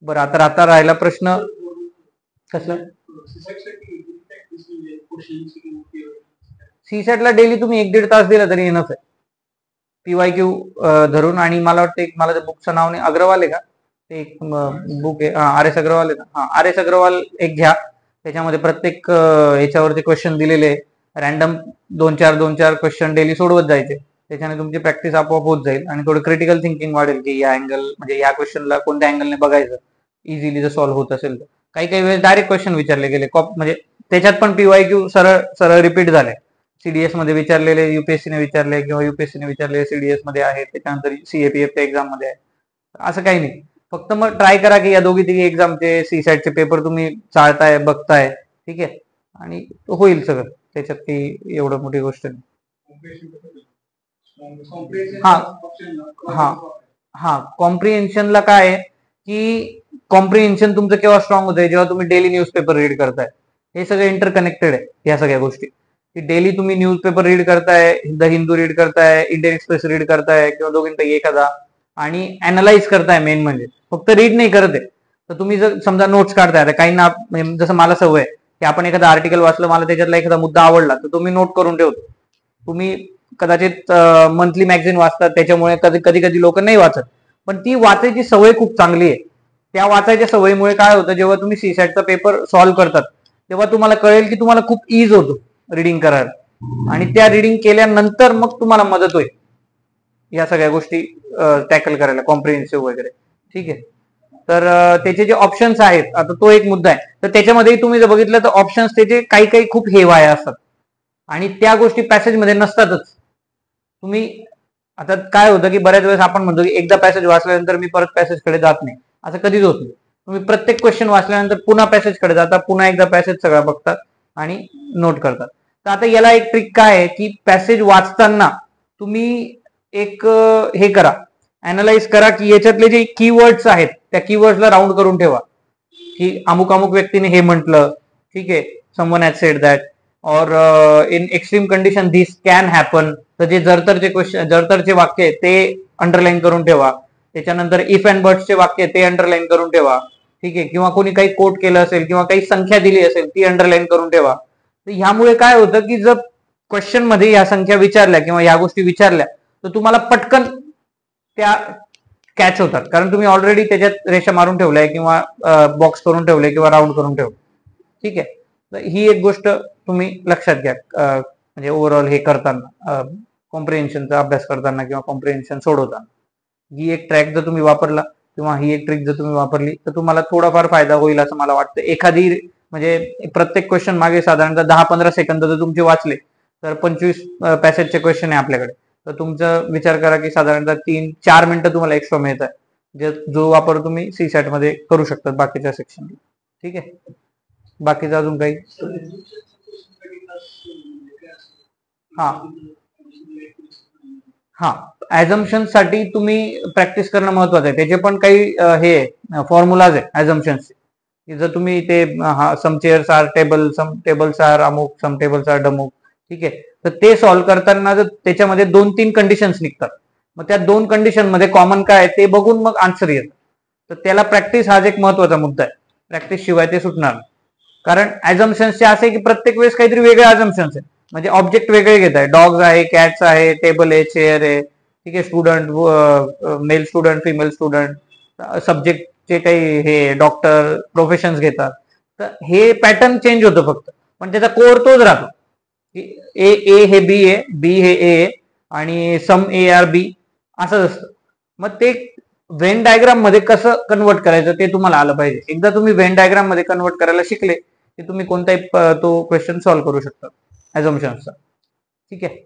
बरं, आता राहिला प्रश्न कसला. सीसॅटला डेली तुम्ही 1-1.5 तास दिला तरी इनफ आहे. PYQ धरून. आणि मला वाटतं मला त्या बुकचं नाव नाही, अग्रवाल आहे का ते, एक बुक आहे, RS अग्रवाल आहे ना, RS अग्रवाल एक घ्या. त्याच्यामध्ये प्रत्येक याच्यावरचे क्वेश्चन दिलेले, रॅन्डम 2-4 क्वेश्चन डेली सोडवत जायचे. त्याच्याने तुमची प्रॅक्टिस आपोआप होत जाईल आणि थोडं क्रिटिकल थिंकिंग वाढेल, की या अँगल म्हणजे या क्वेश्चनला कोणत्या अँगलने बघायचं, इझिली जर सॉल्व्ह होत असेल तर. काही वेळेस डायरेक्ट क्वेश्चन विचारले गेले, म्हणजे त्याच्यात पण PYQ सरळ रिपीट झाले. CDS मध्ये विचारलेले UPSC विचारले, किंवा UPSC विचारलेले CDS मध्ये आहेत, त्याच्यानंतर CAPF एक्झाम मध्ये आहे. असं काही नाही. फक्त मग ट्राय करा की या दोघी एक्झामचे सीसॅटचे पेपर तुम्ही चाळताय, बघताय. ठीक आहे, आणि होईल सगळं त्याच्यात, ती एवढं मोठी गोष्ट नाही. हा कॉम्प्रिहेन्शनला काय आहे की कॉम्प्रिहेन्शन तुमचं केव्हा स्ट्रॉंग होतंय, जेव्हा तुम्ही डेली न्यूजपेपर रीड करताय. हे सगळे इंटरकनेक्टेड आहे या सगळ्या गोष्टी. की डेली तुम्ही न्यूजपेपर रीड करताय, द हिंदू रीड करताय, इंडियन एक्सप्रेस रीड करताय, किंवा दोघींपैकी एखादा, आणि अनालाइज करताय. मेन म्हणजे फक्त रीड नाही करत आहे. तर तुम्ही जर समजा नोट्स काढताय, काहींना म्हणजे जसं मला सवय आहे की आपण एखादा आर्टिकल वाचलं, मला त्याच्यातला एखादा मुद्दा आवडला तर तुम्ही नोट करून ठेवतो. तुम्ही कदाचित मंथली मॅगझिन वाचतात, त्याच्यामुळे कधी कधी लोक नाही वाचत, पण ती वाचायची सवय खूप चांगली आहे. त्या वाचायच्या सवयीमुळे काय होतं, जेव्हा तुम्ही सीसॅटचा पेपर सॉल्व्ह करतात तेव्हा तुम्हाला कळेल की तुम्हाला खूप इज होतो रिडिंग करायला, आणि त्या रिडिंग केल्यानंतर मग तुम्हाला मदत होईल या सगळ्या गोष्टी टॅकल करायला, कॉम्प्रिहेन्सिव्ह वगैरे. ठीक आहे, तर त्याचे जे ऑप्शन्स आहेत, आता तो एक मुद्दा आहे. तर त्याच्यामध्ये तुम्ही जर बघितलं तर ऑप्शन्स त्याचे काही खूप हेवाया असतात, आणि त्या गोष्टी पॅसेजमध्ये नसतातच. तुम्ही आता काय होतं की बऱ्याच वेळेस आपण म्हणतो की एकदा पॅसेज वाचल्यानंतर मी परत पॅसेजकडे जात नाही, असं कधीच होत नाही. तुम्ही प्रत्येक क्वेश्चन वाचल्यानंतर पुन्हा पॅसेजकडे जाता, पुन्हा एकदा पॅसेज सगळा बघतात आणि नोट करतात. तर आता याला एक ट्रिक काय आहे की पॅसेज वाचताना तुम्ही एक हे करा, अनालाइज करा की याच्यातले जे कीवर्ड्स आहेत त्या कीवर्ड्सला राऊंड करून ठेवा, की अमुक व्यक्तीने हे म्हटलं. ठीक आहे, समवन हॅज सेड दॅट, और in extreme condition this can happen. तर जे जरतरचे वाक्य आहे ते अंडरलाईन करून ठेवा. त्याच्यानंतर इफ अँड बट्सचे वाक्य ते अंडरलाईन करून ठेवा. ठीक आहे, किंवा कोणी काही कोट केलं असेल किंवा काही संख्या दिली असेल ती अंडरलाईन करून ठेवा. तर ह्यामुळे काय होतं की जर क्वेश्चन मध्ये या संख्या विचारल्या किंवा या गोष्टी विचारल्या तर तुम्हाला पटकन त्या कॅच होतात, कारण तुम्ही ऑलरेडी त्याच्यात रेषा मारून ठेवलाय, किंवा बॉक्स करून ठेवले, किंवा राऊंड करून ठेवले. ठीक आहे, तर ही एक गोष्ट तुम्ही लक्षात घ्या, म्हणजे ओव्हरऑल हे करताना, कॉम्प्रिहेन्शनचा अभ्यास करताना किंवा कॉम्प्रिहेन्शन सोडवताना. ही एक ट्रॅक जर तुम्ही वापरला किंवा ही एक ट्रिक जर तुम्ही वापरली तर तुम्हाला थोडाफार फायदा होईल असं मला वाटतं. एखादी म्हणजे प्रत्येक क्वेश्चन मागे साधारणतः 10-15 सेकंद जर तुमचे वाचले तर 25 पॅसेजचे क्वेश्चन आहे आपल्याकडे, तर तुमचा विचार करा की साधारणतः 3-4 मिनिटं तुम्हाला एक्स्ट्रा मिळत आहे, जो वापर तुम्ही सीसॅट मध्ये करू शकतात बाकीच्या सेक्शन. ठीक आहे, बाकीचं अजून काही. हा ऍझम्पशन साठी तुम्ही प्रॅक्टिस करणं महत्वाचं आहे. त्याचे पण काही हे फॉर्म्युलाज आहे ऍझम्पशन्सचे, की जर तुम्ही ते सम चेअर्स आर टेबल, सम टेबल्स आर अमुक, सम टेबल्स आर डमुक. ठीक आहे, तर ते सॉल्व्ह करताना जर त्याच्यामध्ये 2-3 कंडिशन्स निघतात, मग त्या 2 कंडिशन मध्ये कॉमन काय आहे ते बघून मग आन्सर येतं. तर त्याला प्रॅक्टिस हाच एक महत्वाचा मुद्दा आहे. प्रॅक्टिस शिवाय ते सुटणार. कारण ऍझम्पशन्सचे असे की प्रत्येक वेळेस काहीतरी वेगळे ऍझम्पशन्स आहे, म्हणजे ऑब्जेक्ट वेगळे घेत आहे. डॉग्स आहे, कॅट्स आहे, टेबल आहे, चेअर आहे. ठीक आहे, student, male student, female student, सब्जेक्टचे काही हे डॉक्टर, प्रोफेशन्स घेतात. तर हे पॅटर्न चेंज होतं फक्त, पण त्याचा कोर तोच राहतो. ए ए हे बी आहे, बी हे ए आणि सम ए आर बी असंच असतं. मग ते व्हेन डायग्राम मध्ये कसं कन्वर्ट करायचं ते तुम्हाला आलं पाहिजे. एकदा तुम्ही व्हेन डायग्राम मध्ये कन्वर्ट करायला शिकले की तुम्ही कोणताही तो क्वेश्चन सॉल्व्ह करू शकता ऍझम्पशन्सचा. ठीक आहे.